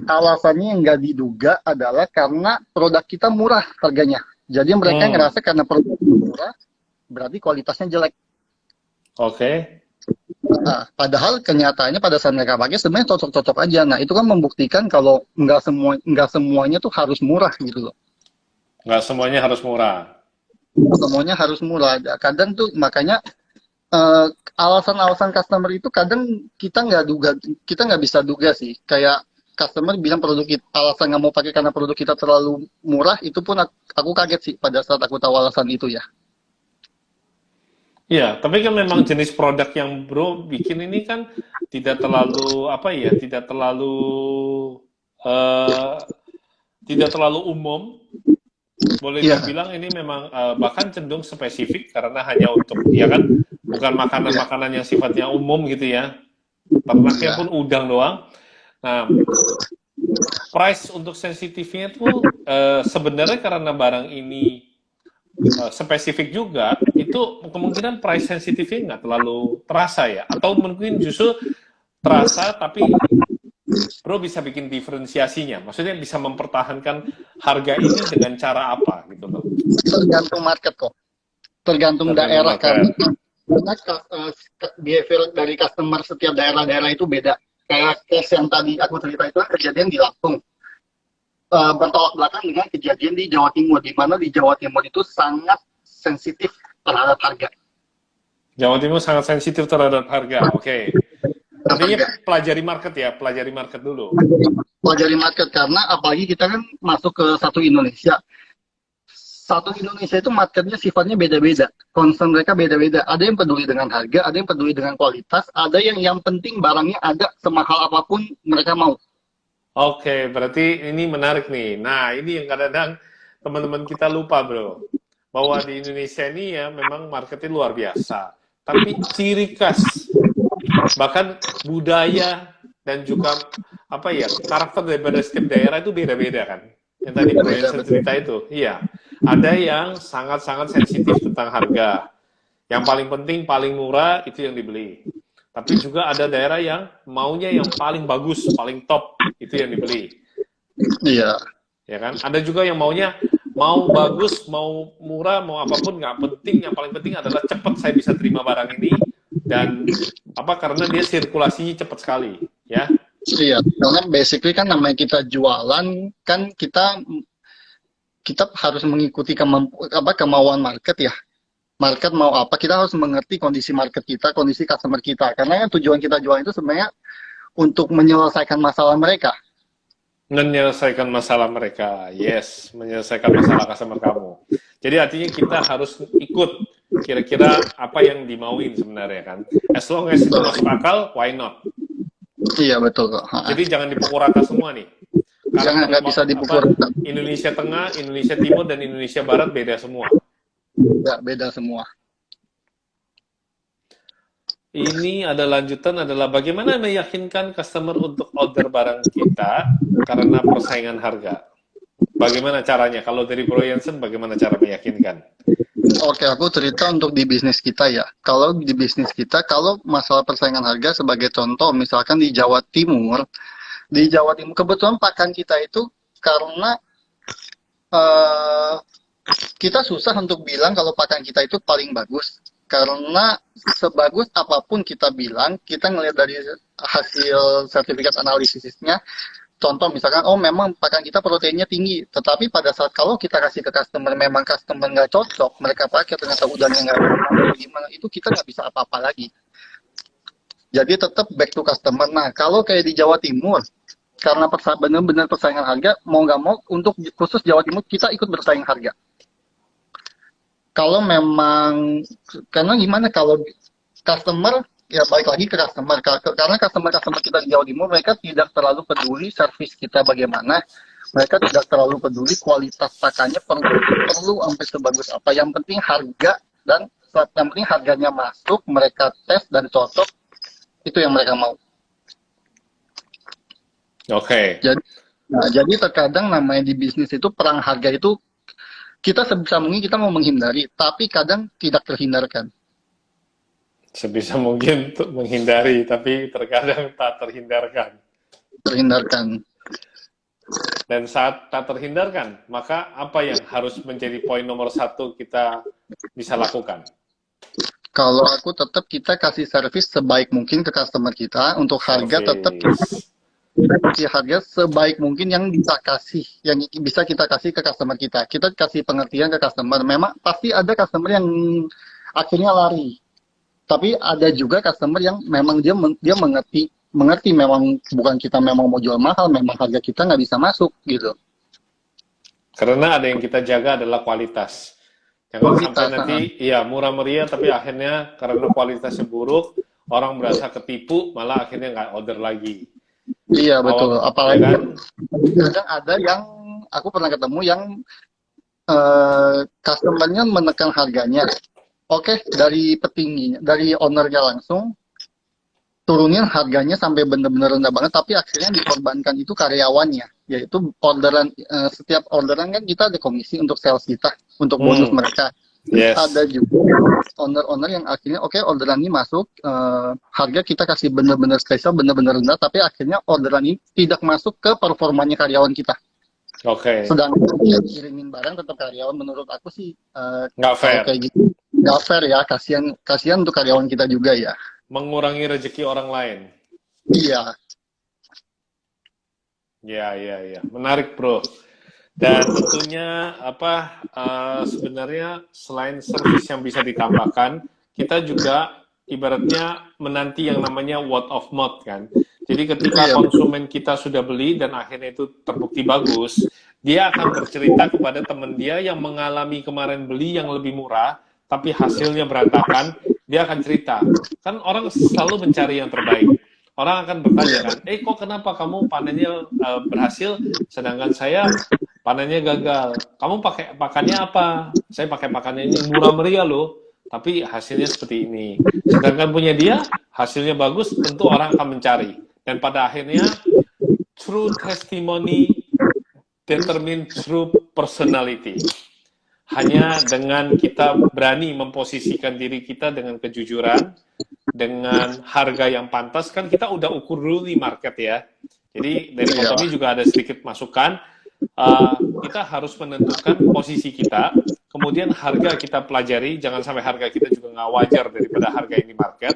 Alasannya yang nggak diduga adalah karena produk kita murah harganya. Jadi mereka Hmm. ngerasa karena produk kita murah, berarti kualitasnya jelek. Oke. Nah, padahal kenyataannya pada saat mereka pakai sebenarnya cocok-cocok aja. Nah, itu kan membuktikan kalau nggak semuanya tuh harus murah gitu loh. Nggak semuanya harus murah. Semuanya harus murah. Kadang tuh makanya eh, alasan-alasan customer itu kadang kita nggak bisa duga sih. Kayak customer bilang produk kita, alasan nggak mau pakai karena produk kita terlalu murah, itu pun aku kaget sih pada saat aku tahu alasan itu ya. Ya, tapi kan memang jenis produk yang Bro bikin ini kan tidak terlalu apa ya, eh, tidak terlalu umum, boleh Iya, dibilang ini memang bahkan cenderung spesifik karena hanya untuk, ya kan, bukan iya, makanan-makanan yang sifatnya umum gitu ya. Ternaknya iya. pun udang doang. Nah, price untuk sensitifnya tuh sebenarnya karena barang ini spesifik juga, itu kemungkinan price sensitifnya nggak terlalu terasa ya. Atau mungkin justru terasa, tapi bro bisa bikin diferensiasinya. Maksudnya bisa mempertahankan harga ini dengan cara apa gitu loh. Tergantung market kok. Tergantung Tergantung daerah karena market. behavior dari customer setiap daerah-daerah itu beda. Kayak case yang tadi aku cerita itu kejadian di Lampung. Bertolak belakang dengan kejadian di Jawa Timur, di mana di Jawa Timur itu sangat sensitif terhadap harga. Jawa Timur sangat sensitif terhadap harga. Oke. Artinya Harga. pelajari market ya, pelajari market dulu. Pelajari market karena apalagi kita kan masuk ke satu Indonesia. Satu Indonesia itu marketnya sifatnya beda-beda. Concern mereka beda-beda. Ada yang peduli dengan harga, ada yang peduli dengan kualitas, ada yang penting barangnya ada semahal apapun mereka mau. Oke, berarti ini menarik nih. Nah, ini yang kadang-kadang teman-teman kita lupa, bro. Bahwa di Indonesia ini ya memang marketnya luar biasa. Tapi ciri khas, bahkan budaya dan juga apa ya, karakter daripada setiap daerah itu beda-beda kan. Yang tadi Bro Beda-beda, Jensen betul. cerita itu. Iya. Ada yang sangat-sangat sensitif tentang harga. Yang paling penting, paling murah itu yang dibeli. Tapi juga ada daerah yang maunya yang paling bagus, paling top, itu yang dibeli. Iya, Ya kan? Ada juga yang maunya mau bagus, mau murah, mau apapun nggak penting. Yang paling penting adalah cepat saya bisa terima barang ini dan apa karena dia sirkulasinya cepat sekali, ya. iya. Karena basically kan namanya kita jualan kan kita kita harus mengikuti kemauan market ya. Market mau apa, kita harus mengerti kondisi market kita, kondisi customer kita. Karena kan tujuan kita jualan itu sebenarnya untuk menyelesaikan masalah mereka. Menyelesaikan masalah mereka, yes, menyelesaikan masalah customer kamu. Jadi artinya kita harus ikut kira-kira apa yang dimauin sebenarnya kan. As long as itu masuk akal, why not? Iya betul kok. Jadi jangan dipukul rata semua nih. Jangan Karakter nggak bisa apa dipukul. Indonesia Tengah, Indonesia Timur dan Indonesia Barat beda semua. Ya, beda semua. Ini ada lanjutan adalah bagaimana meyakinkan customer untuk order barang kita karena persaingan harga. Bagaimana caranya? Kalau dari Bro Jensen, bagaimana cara meyakinkan? Oke, aku cerita untuk di bisnis kita ya. Kalau di bisnis kita, kalau masalah persaingan harga sebagai contoh, misalkan di Jawa Timur kebetulan pakan kita itu karena eh, kita susah untuk bilang kalau pakan kita itu paling bagus. Karena sebagus apapun kita bilang, kita ngelihat dari hasil sertifikat analisisnya, contoh misalkan, oh memang pakan kita proteinnya tinggi, tetapi pada saat kalau kita kasih ke customer, memang customer nggak cocok, mereka pakai ternyata udangnya nggak gimana, itu kita nggak bisa apa-apa lagi. Jadi tetap back to customer. Nah, kalau kayak di Jawa Timur, karena benar-benar persaingan harga, mau nggak mau, untuk khusus Jawa Timur, kita ikut bersaing harga. Kalau memang karena gimana kalau customer ya balik lagi ke customer karena customer kita di Jawa Timur mereka tidak terlalu peduli servis kita bagaimana, mereka tidak terlalu peduli kualitas pakannya perlu sampai sebagus apa, yang penting harga, dan yang penting harganya masuk, mereka tes dan cocok, itu yang mereka mau. Oke. Jadi terkadang namanya di bisnis itu perang harga itu kita sebisa mungkin kita mau menghindari, tapi kadang tidak terhindarkan. Sebisa mungkin untuk menghindari, tapi terkadang tak terhindarkan. Terhindarkan. Dan saat tak terhindarkan, maka apa yang harus menjadi poin nomor satu kita bisa lakukan? Kalau aku tetap kita kasih servis sebaik mungkin ke customer kita, untuk harga tetap Service. kita kasih harga sebaik mungkin yang bisa kita kasih ke customer kita. Kita kasih pengertian ke customer. Memang pasti ada customer yang akhirnya lari. Tapi ada juga customer yang memang dia mengerti memang bukan kita memang mau jual mahal, memang harga kita nggak bisa masuk gitu. Karena ada yang kita jaga adalah kualitas. Jangan sampai Kualitas. nanti, ya murah meriah, tapi akhirnya karena kualitasnya buruk, orang berasa ketipu, malah akhirnya nggak order lagi. Iya betul. Ya Apalagi kan? kadang ada yang aku pernah ketemu yang customer-nya menekan harganya. Oke, dari petingginya, dari ownernya langsung turunin harganya sampai benar-benar rendah banget, tapi akhirnya dikorbankan itu karyawannya, yaitu orderan, setiap orderan kan kita ada komisi untuk sales kita, untuk bonus Hmm, mereka. yes. Ada juga owner-owner yang akhirnya oke, orderan ini masuk, harga kita kasih benar-benar spesial, benar-benar rendah, tapi akhirnya orderan ini tidak masuk ke performanya karyawan kita. Oke. Sedangkan yang kirimin barang tetap karyawan, menurut aku sih Nggak kalau fair. kayak gitu nggak fair ya, kasihan kasihan untuk karyawan kita juga ya. Mengurangi rezeki orang lain. Iya, Ya, ya, ya. Menarik, bro. Dan tentunya apa sebenarnya selain service yang bisa ditambahkan, kita juga ibaratnya menanti yang namanya word of mouth kan. Jadi ketika iya, konsumen kita sudah beli dan akhirnya itu terbukti bagus, dia akan bercerita kepada teman dia yang mengalami kemarin beli yang lebih murah, tapi hasilnya berantakan, dia akan cerita. Kan orang selalu mencari yang terbaik. Orang akan bertanya kan, kok kenapa kamu panennya berhasil, sedangkan saya panennya gagal. Kamu pakai pakannya apa? Saya pakai pakannya ini murah meriah loh, tapi hasilnya seperti ini. Sedangkan punya dia, hasilnya bagus, tentu orang akan mencari. Dan pada akhirnya, true testimony determine true personality. Hanya dengan kita berani memposisikan diri kita dengan kejujuran, dengan harga yang pantas, kan kita udah ukur dulu nih market ya. Jadi dari iya, Kotomi juga ada sedikit masukan, kita harus menentukan posisi kita, kemudian harga kita pelajari, jangan sampai harga kita juga nggak wajar daripada harga yang di market,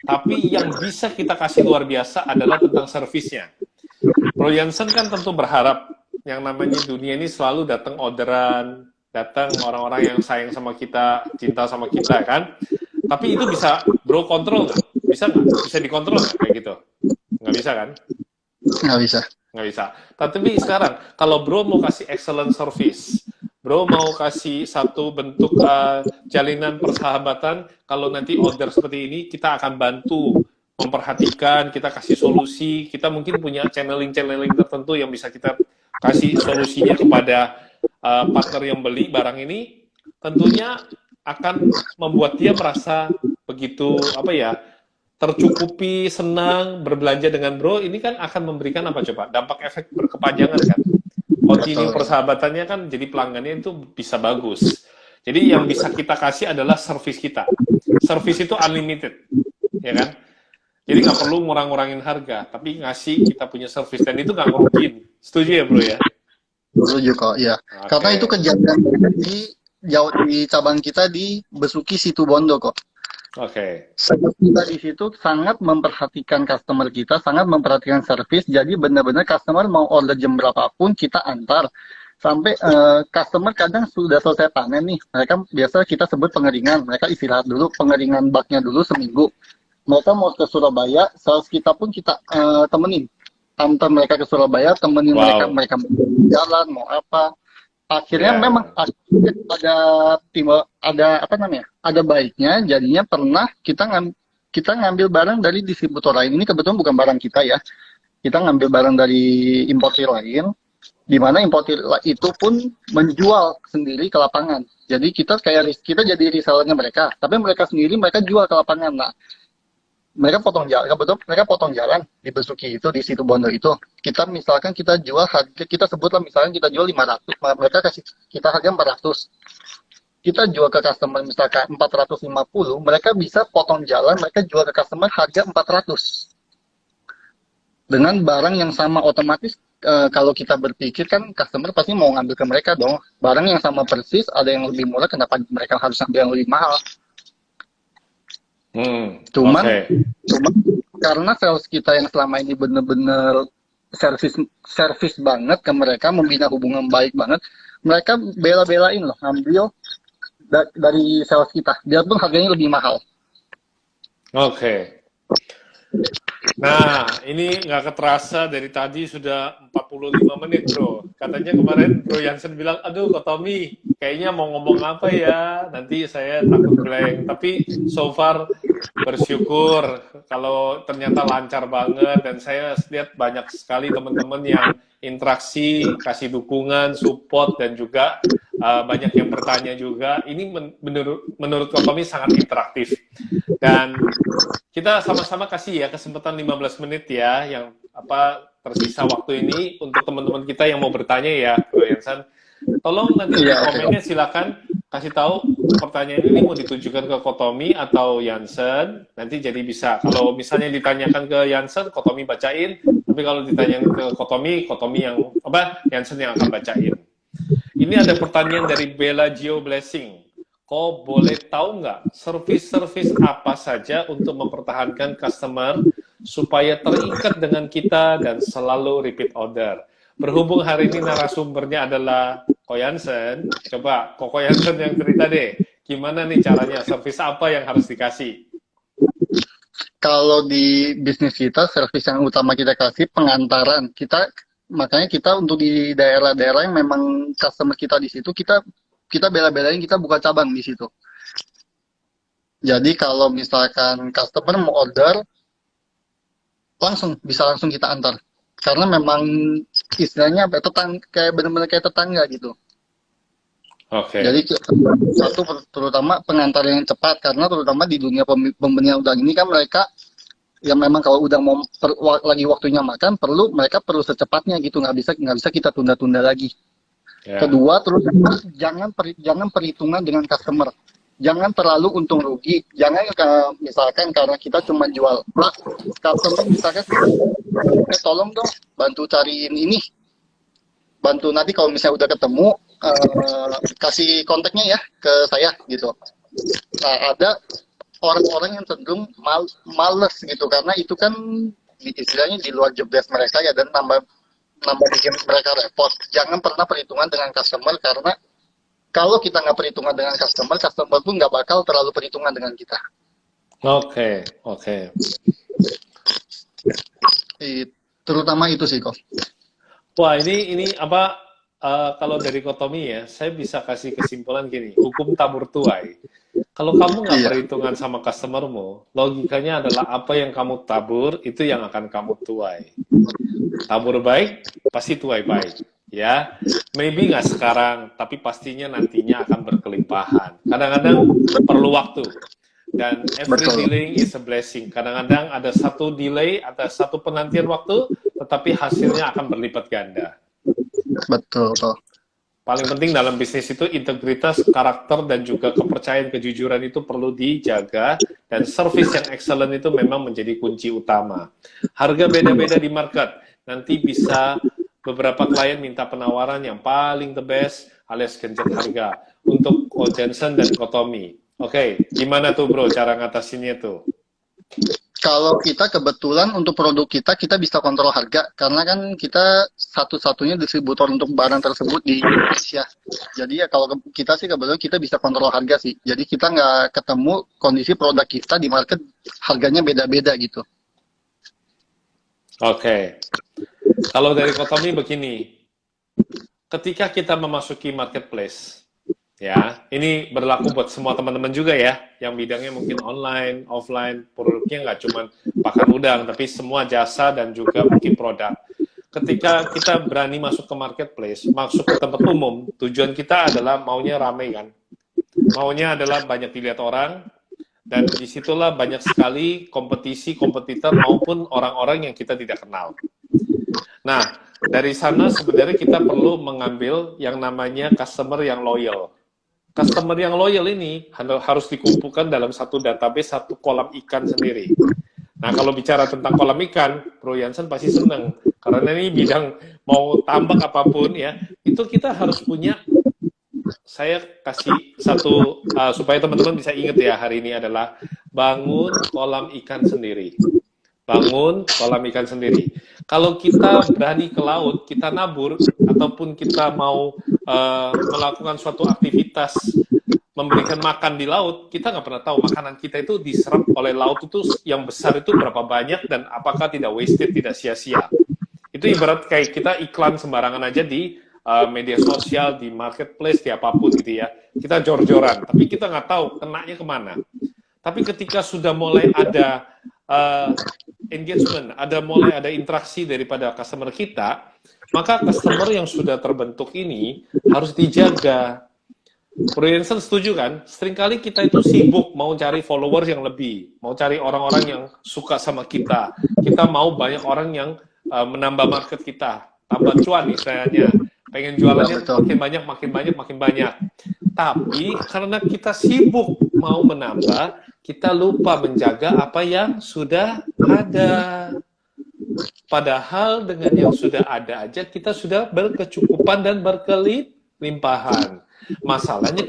tapi yang bisa kita kasih luar biasa adalah tentang servisnya. Bro Jansen kan tentu berharap yang namanya dunia ini selalu datang orderan, datang orang-orang yang sayang sama kita, cinta sama kita kan. Tapi itu bisa bro kontrol nggak? Bisa nggak? Bisa dikontrol nggak kayak gitu? Nggak bisa kan? nggak bisa. Nggak bisa. Tapi sekarang, kalau bro mau kasih excellent service, bro mau kasih satu bentuk jalinan persahabatan, kalau nanti order seperti ini, kita akan bantu memperhatikan, kita kasih solusi, kita mungkin punya channeling-channeling tertentu yang bisa kita kasih solusinya kepada partner yang beli barang ini, tentunya akan membuat dia merasa begitu, apa ya, tercukupi, senang, berbelanja dengan bro, ini kan akan memberikan apa coba? Dampak efek berkepanjangan kan? Continue Betul. persahabatannya kan jadi pelanggannya itu bisa bagus. Jadi yang bisa kita kasih adalah service kita. Service itu unlimited, ya kan? Jadi nggak perlu ngurang-ngurangin harga, tapi ngasih kita punya service dan itu nggak ngerugiin. Setuju ya bro ya? Setuju kok, ya. Karena itu Oke, kejadian di cabang kita di Besuki Situbondo kok. oke. Service kita di situ sangat memperhatikan customer kita, sangat memperhatikan service. Jadi benar-benar customer mau order jam berapapun kita antar. Sampai customer kadang sudah selesai panen nih. Mereka biasa kita sebut pengeringan. Mereka istirahat dulu, pengeringan baknya dulu seminggu. Mereka mau ke Surabaya, sales kita pun kita temenin. Antar mereka ke Surabaya, temenin mereka, Wow, mereka mau jalan, mau apa. Akhirnya ya. memang ada tim, ada apa namanya, ada baiknya. Jadinya pernah kita ngambil barang dari distributor lain. Ini kebetulan bukan barang kita ya. Kita ngambil barang dari importir lain, di mana importir itu pun menjual sendiri ke lapangan. Jadi kita jadi resellernya mereka, tapi mereka sendiri mereka jual ke lapangan. Nah, mereka potong jalan, kebetulan mereka potong jalan di Besuki itu, di situ Bondo itu. Kita misalkan kita jual harga, kita sebutlah misalkan kita jual 500, mereka kasih kita harga 400. Kita jual ke customer misalkan 450, mereka bisa potong jalan, mereka jual ke customer harga 400. Dengan barang yang sama, otomatis kalau kita berpikir kan customer pasti mau ngambil ke mereka dong. Barang yang sama persis, ada yang lebih murah, kenapa mereka harus ambil yang lebih mahal? Cuman, Oke. cuman karena sales kita yang selama ini bener-bener service banget ke mereka, membina hubungan baik banget, mereka bela-belain loh ngambil dari sales kita, biarpun harganya lebih mahal. Oke. Nah, ini nggak keterasa dari tadi sudah 45 menit, bro. Katanya kemarin Bro Jansen bilang, aduh, Kak Tommy, kayaknya mau ngomong apa ya? Nanti saya takut blank. Tapi so far bersyukur kalau ternyata lancar banget, dan saya lihat banyak sekali teman-teman yang interaksi, kasih dukungan, support, dan juga banyak yang bertanya juga. Ini menurut Kotomi sangat interaktif. Dan kita sama-sama kasih ya kesempatan 15 menit ya, yang tersisa waktu ini untuk teman-teman kita yang mau bertanya ya, Bro Yansan. Tolong nanti di komennya silakan kasih tahu pertanyaan ini mau ditujukan ke Kotomi atau Yansen. Nanti jadi bisa. Kalau misalnya ditanyakan ke Yansen, Kotomi bacain. Tapi kalau ditanyakan ke Kotomi yang Yansen yang akan bacain. Ini ada pertanyaan dari Bella Gio Blessing. Kok boleh tahu nggak service-service apa saja untuk mempertahankan customer supaya terikat dengan kita dan selalu repeat order? Berhubung hari ini narasumbernya adalah Ko Yansen, coba Ko Yansen yang cerita deh, gimana nih caranya, service apa yang harus dikasih? Kalau di bisnis kita, service yang utama kita kasih pengantaran. Makanya kita untuk di daerah-daerah yang memang customer kita di situ, kita bela-belain kita buka cabang di situ. Jadi kalau misalkan customer mau order, bisa langsung kita antar. Karena memang istilahnya kayak benar-benar kayak tetangga gitu. Oke. Jadi satu terutama pengantar yang cepat, karena terutama di dunia pembenihan udang ini kan mereka yang memang kalau udah mau lagi waktunya makan mereka perlu secepatnya gitu, nggak bisa kita tunda-tunda lagi. Yeah. Kedua, terus jangan perhitungan dengan customer. Jangan terlalu untung rugi. Jangan misalkan karena kita cuma jual plus, customer misalkan tolong dong bantu cariin ini. Bantu nanti kalau misalnya udah ketemu kasih kontaknya ya ke saya gitu. Nah, ada orang-orang yang cenderung males gitu karena itu kan istilahnya di luar job desk mereka ya, dan nambah bikin mereka repot. Jangan pernah perhitungan dengan customer, karena kalau kita nggak perhitungan dengan customer pun nggak bakal terlalu perhitungan dengan kita. Oke. Terutama itu sih kok. Wah, ini kalau dari Kotomi ya, saya bisa kasih kesimpulan gini, hukum tabur tuai. Kalau kamu nggak perhitungan sama customermu, logikanya adalah apa yang kamu tabur, itu yang akan kamu tuai. Tabur baik, pasti tuai baik. Ya, maybe nggak sekarang, tapi pastinya nantinya akan berkelimpahan. Kadang-kadang perlu waktu. Dan every delay is a blessing. Kadang-kadang ada satu delay, ada satu penantian waktu, tetapi hasilnya akan berlipat ganda. Betul. Paling penting dalam bisnis itu integritas, karakter, dan juga kepercayaan, kejujuran itu perlu dijaga, dan service yang excellent itu memang menjadi kunci utama. Harga beda-beda di market, nanti bisa beberapa klien minta penawaran yang paling the best alias genjot harga untuk Ko Jensen dan Kotomi. Oke, gimana tuh bro cara ngatasinnya tuh? Kalau kita kebetulan untuk produk kita bisa kontrol harga, karena kan kita satu-satunya distributor untuk barang tersebut di Indonesia. Jadi ya kalau kita sih kebetulan kita bisa kontrol harga sih. Jadi kita nggak ketemu kondisi produk kita di market harganya beda-beda gitu. Oke. Kalau dari Kotomi begini, ketika kita memasuki marketplace, ya, ini berlaku buat semua teman-teman juga ya, yang bidangnya mungkin online, offline, produknya nggak cuma pakan udang, tapi semua jasa dan juga mungkin produk. Ketika kita berani masuk ke marketplace, masuk ke tempat umum, tujuan kita adalah maunya ramai kan, maunya adalah banyak dilihat orang, dan disitulah banyak sekali kompetisi, kompetitor maupun orang-orang yang kita tidak kenal. Nah, dari sana sebenarnya kita perlu mengambil yang namanya customer yang loyal. Customer yang loyal ini harus dikumpulkan dalam satu database, satu kolam ikan sendiri. Nah, kalau bicara tentang kolam ikan, Bro Yansen pasti senang. Karena ini bidang mau tambak apapun ya, itu kita harus punya, saya kasih satu, supaya teman-teman bisa ingat ya, hari ini adalah bangun kolam ikan sendiri. Bangun kolam ikan sendiri. Kalau kita berani ke laut, kita nabur, ataupun kita mau melakukan suatu aktivitas memberikan makan di laut, kita nggak pernah tahu makanan kita itu diserap oleh laut itu yang besar itu berapa banyak dan apakah tidak wasted, tidak sia-sia. Itu ibarat kayak kita iklan sembarangan aja di media sosial, di marketplace, di apapun gitu ya. Kita jor-joran, tapi kita nggak tahu kenanya kemana. Tapi ketika sudah mulai ada uh, engagement, mulai ada interaksi daripada customer kita, maka customer yang sudah terbentuk ini harus dijaga. Bro Jensen setuju kan? Seringkali kita itu sibuk mau cari followers yang lebih, mau cari orang-orang yang suka sama kita. Kita mau banyak orang yang menambah market kita, tambah cuan istilahnya. Pengen jualannya makin banyak. Tapi karena kita sibuk mau menambah, kita lupa menjaga apa yang sudah ada. Padahal dengan yang sudah ada aja kita sudah berkecukupan dan berkelimpahan. Masalahnya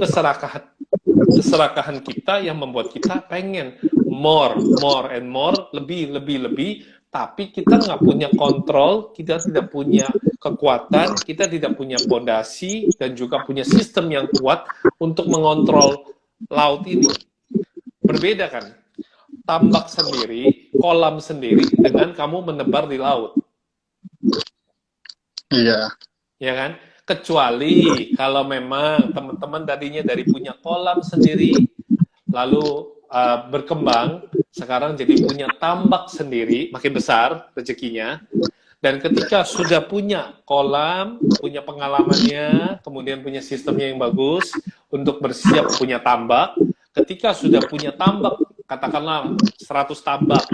keserakahan kita yang membuat kita pengen more and more, lebih, tapi kita nggak punya kontrol, kita tidak punya kekuatan, kita tidak punya fondasi, dan juga punya sistem yang kuat untuk mengontrol laut ini. Berbeda kan? Tambak sendiri, kolam sendiri, dengan kamu menebar di laut. Iya. Ya kan? Kecuali kalau memang teman-teman tadinya dari punya kolam sendiri, lalu berkembang, sekarang jadi punya tambak sendiri, makin besar rezekinya, dan ketika sudah punya kolam, punya pengalamannya, kemudian punya sistemnya yang bagus, untuk bersiap punya tambak, ketika sudah punya tambak, katakanlah 100 tambak,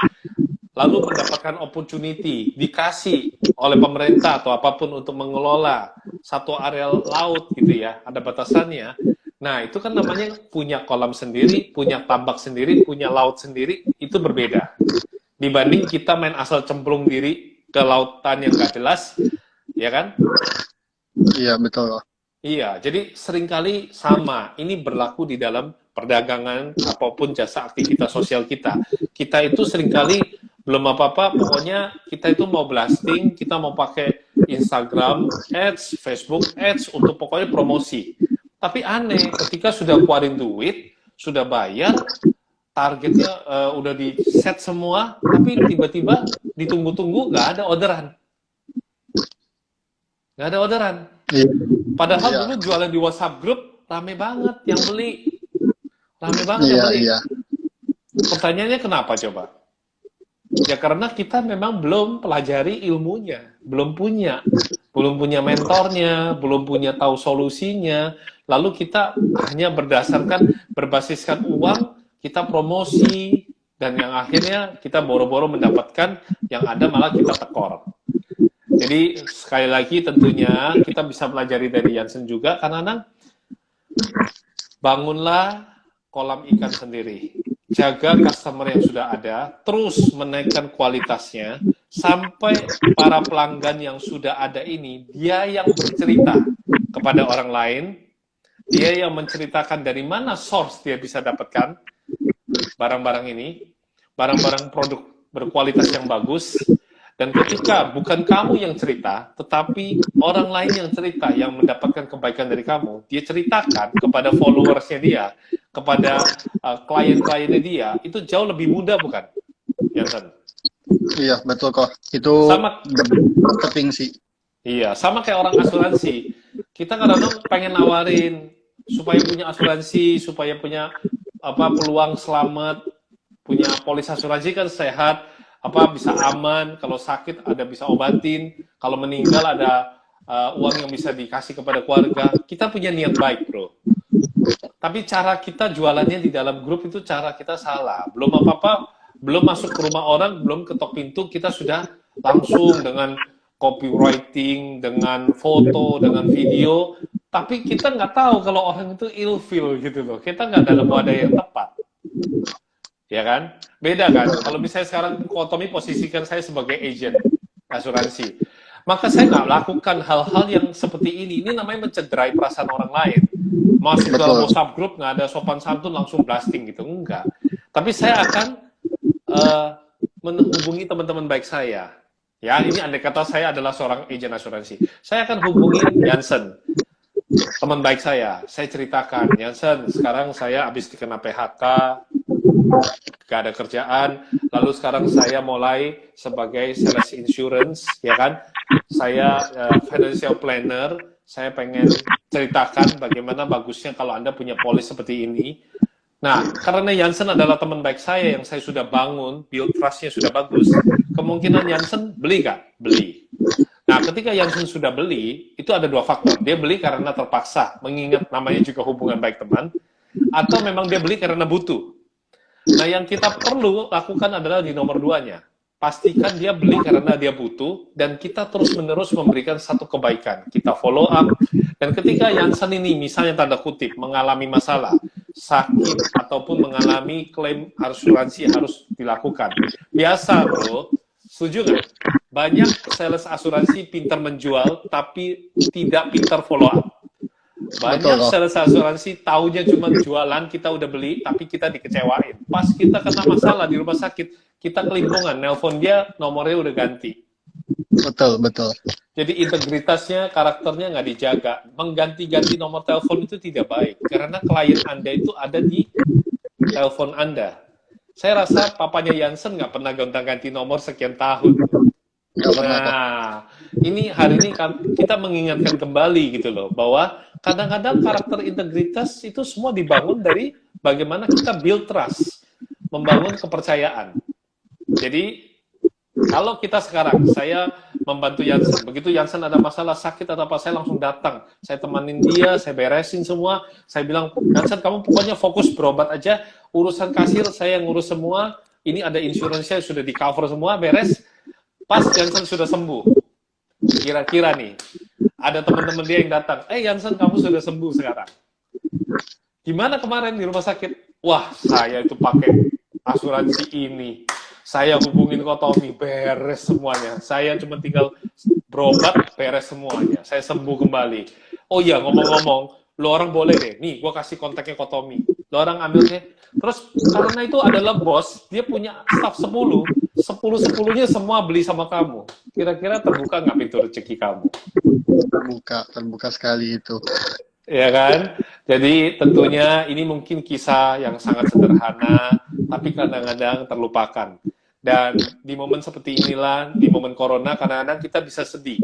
lalu mendapatkan opportunity, dikasih oleh pemerintah atau apapun untuk mengelola satu area laut gitu ya, ada batasannya. Nah, itu kan namanya punya kolam sendiri, punya tambak sendiri, punya laut sendiri, itu berbeda. Dibanding kita main asal cemplung diri ke lautan yang gak jelas, ya kan? Iya, betul. Iya, jadi seringkali sama. Ini berlaku di dalam perdagangan apapun jasa aktivitas sosial kita. Kita itu seringkali belum apa-apa, pokoknya kita itu mau blasting, kita mau pakai Instagram Ads, Facebook Ads untuk pokoknya promosi. Tapi aneh, ketika sudah keluarin duit, sudah bayar, targetnya udah di set semua, tapi tiba-tiba ditunggu-tunggu nggak ada orderan. Nggak ada orderan. Padahal dulu jualan di WhatsApp group, rame banget yang beli. Rame banget yang beli. Pertanyaannya kenapa coba? Ya karena kita memang belum pelajari ilmunya, belum punya mentornya, belum punya tahu solusinya, lalu kita hanya berbasiskan uang, kita promosi, dan yang akhirnya kita boro-boro mendapatkan, yang ada malah kita tekor. Jadi sekali lagi tentunya kita bisa pelajari dari Jansen juga, karena bangunlah kolam ikan sendiri. Jaga customer yang sudah ada, terus menaikkan kualitasnya, sampai para pelanggan yang sudah ada ini, dia yang bercerita kepada orang lain, dia yang menceritakan dari mana source dia bisa dapatkan barang-barang ini, barang-barang produk berkualitas yang bagus, dan ketika bukan kamu yang cerita, tetapi orang lain yang cerita, yang mendapatkan kebaikan dari kamu, dia ceritakan kepada followersnya dia, kepada klien-kliennya dia, itu jauh lebih mudah, bukan, Jansen? Iya, betul kok. Itu sama marketing sih. Iya, sama kayak orang asuransi. Kita kadang-kadang pengen nawarin supaya punya asuransi, supaya punya peluang selamat, punya polis asuransi kan sehat, bisa aman, kalau sakit ada bisa obatin, kalau meninggal ada uang yang bisa dikasih kepada keluarga. Kita punya niat baik, bro. Tapi cara kita jualannya di dalam grup itu cara kita salah. Belum apa-apa, belum masuk ke rumah orang, belum ketok pintu, kita sudah langsung dengan copywriting, dengan foto, dengan video, tapi kita nggak tahu kalau orang itu ilfeel gitu loh. Kita nggak dalam wadah yang tepat. Ya kan? Beda kan? Kalau misalnya sekarang Tommy posisikan saya sebagai agent asuransi, maka saya nggak lakukan hal-hal yang seperti ini. Ini namanya mencederai perasaan orang lain. Masuk dalam WhatsApp group nggak ada sopan santun langsung blasting gitu, enggak. Tapi saya akan menghubungi teman-teman baik saya. Ya, ini andai kata saya adalah seorang agen asuransi. Saya akan hubungi Jansen, teman baik saya. Saya ceritakan, Jansen, sekarang saya habis dikena PHK, gak ada kerjaan, lalu sekarang saya mulai sebagai sales insurance, ya kan? Saya financial planner, saya pengen ceritakan bagaimana bagusnya kalau Anda punya polis seperti ini. Nah, karena Jansen adalah teman baik saya yang saya sudah bangun, build trust-nya sudah bagus, kemungkinan Jansen beli nggak? Beli. Nah, ketika Jansen sudah beli, itu ada dua faktor. Dia beli karena terpaksa, mengingat namanya juga hubungan baik teman, atau memang dia beli karena butuh. Nah, yang kita perlu lakukan adalah di nomor duanya. Pastikan dia beli karena dia butuh, dan kita terus-menerus memberikan satu kebaikan. Kita follow up, dan ketika Jansen ini, misalnya tanda kutip, mengalami masalah, sakit, ataupun mengalami klaim asuransi harus dilakukan. Biasa, bro. Setuju nggak? Banyak sales asuransi pintar menjual, tapi tidak pintar follow up. Banyak Betul, sales asuransi taunya cuma jualan, kita udah beli, tapi kita dikecewain. Pas kita kena masalah di rumah sakit, kita kelimpungan, nelpon dia, nomornya udah ganti. betul, betul. Jadi integritasnya, karakternya nggak dijaga. Mengganti-ganti nomor telepon itu tidak baik, karena klien Anda itu ada di telepon Anda. Saya rasa papanya Jansen nggak pernah gonta-ganti nomor sekian tahun. Nggak pernah kok. Nah, ini hari ini kita mengingatkan kembali gitu loh, bahwa kadang-kadang karakter integritas itu semua dibangun dari bagaimana kita build trust, membangun kepercayaan. Jadi, kalau kita sekarang, saya membantu Jansen, begitu Jansen ada masalah sakit atau apa, saya langsung datang, saya temanin dia, saya beresin semua, saya bilang, Jansen kamu pokoknya fokus berobat aja, urusan kasir saya yang ngurus semua, ini ada insuransinya sudah di cover semua, beres. Pas Jansen sudah sembuh, kira-kira nih, ada teman-teman dia yang datang, Jansen kamu sudah sembuh sekarang. Gimana kemarin di rumah sakit? Wah, saya itu pakai asuransi ini. Saya hubungin Kotomi, beres semuanya. Saya cuma tinggal berobat, beres semuanya. Saya sembuh kembali. Oh iya, ngomong-ngomong, lo orang boleh deh, nih gue kasih kontaknya Kotomi. Lo orang ambil deh. Terus karena itu adalah bos, dia punya staff 10, 10-10-nya semua beli sama kamu. Kira-kira terbuka nggak pintu rezeki kamu? Terbuka sekali itu. Ya kan? Jadi tentunya ini mungkin kisah yang sangat sederhana, tapi kadang-kadang terlupakan. Dan di momen seperti inilah, di momen corona, kadang-kadang kita bisa sedih.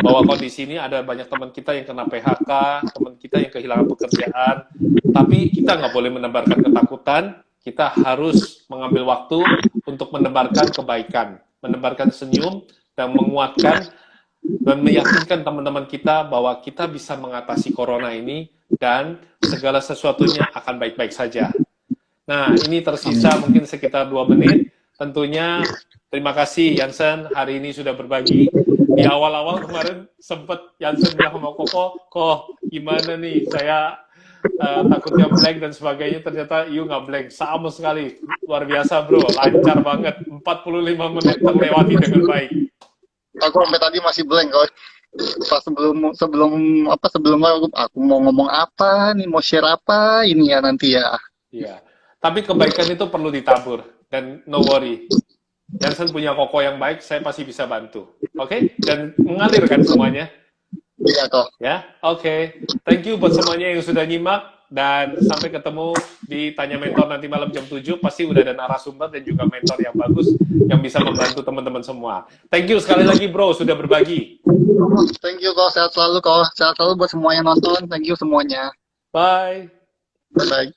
Bahwa kondisi ini ada banyak teman kita yang kena PHK, teman kita yang kehilangan pekerjaan, tapi kita nggak boleh menebarkan ketakutan, kita harus mengambil waktu untuk menebarkan kebaikan, menebarkan senyum, dan menguatkan dan meyakinkan teman-teman kita bahwa kita bisa mengatasi corona ini dan segala sesuatunya akan baik-baik saja. Nah, ini tersisa mungkin sekitar 2 menit. Tentunya terima kasih Jansen hari ini sudah berbagi. Di awal-awal kemarin sempat Jansen bilang sama Koko, gimana nih saya takutnya blank dan sebagainya, ternyata you nggak blank, sama sekali, luar biasa bro, lancar banget, 45 menit terlewati dengan baik. Aku sampai tadi masih blank kok. Pas sebelum aku mau ngomong apa nih, mau share apa ini ya nanti ya. Iya, tapi kebaikan itu perlu ditabur, dan no worry, Jansen punya Koko yang baik, saya pasti bisa bantu, oke? Dan mengalir kan semuanya. Iya kok. Ya, oke. Thank you buat semuanya yang sudah nyimak, dan sampai ketemu di Tanya Mentor nanti malam jam 7. Pasti udah ada narasumber dan juga mentor yang bagus yang bisa membantu teman-teman semua. Thank you sekali lagi bro, sudah berbagi. Thank you kok, sehat selalu kok. Sehat selalu buat semua yang nonton. Thank you semuanya. Bye. Bye-bye.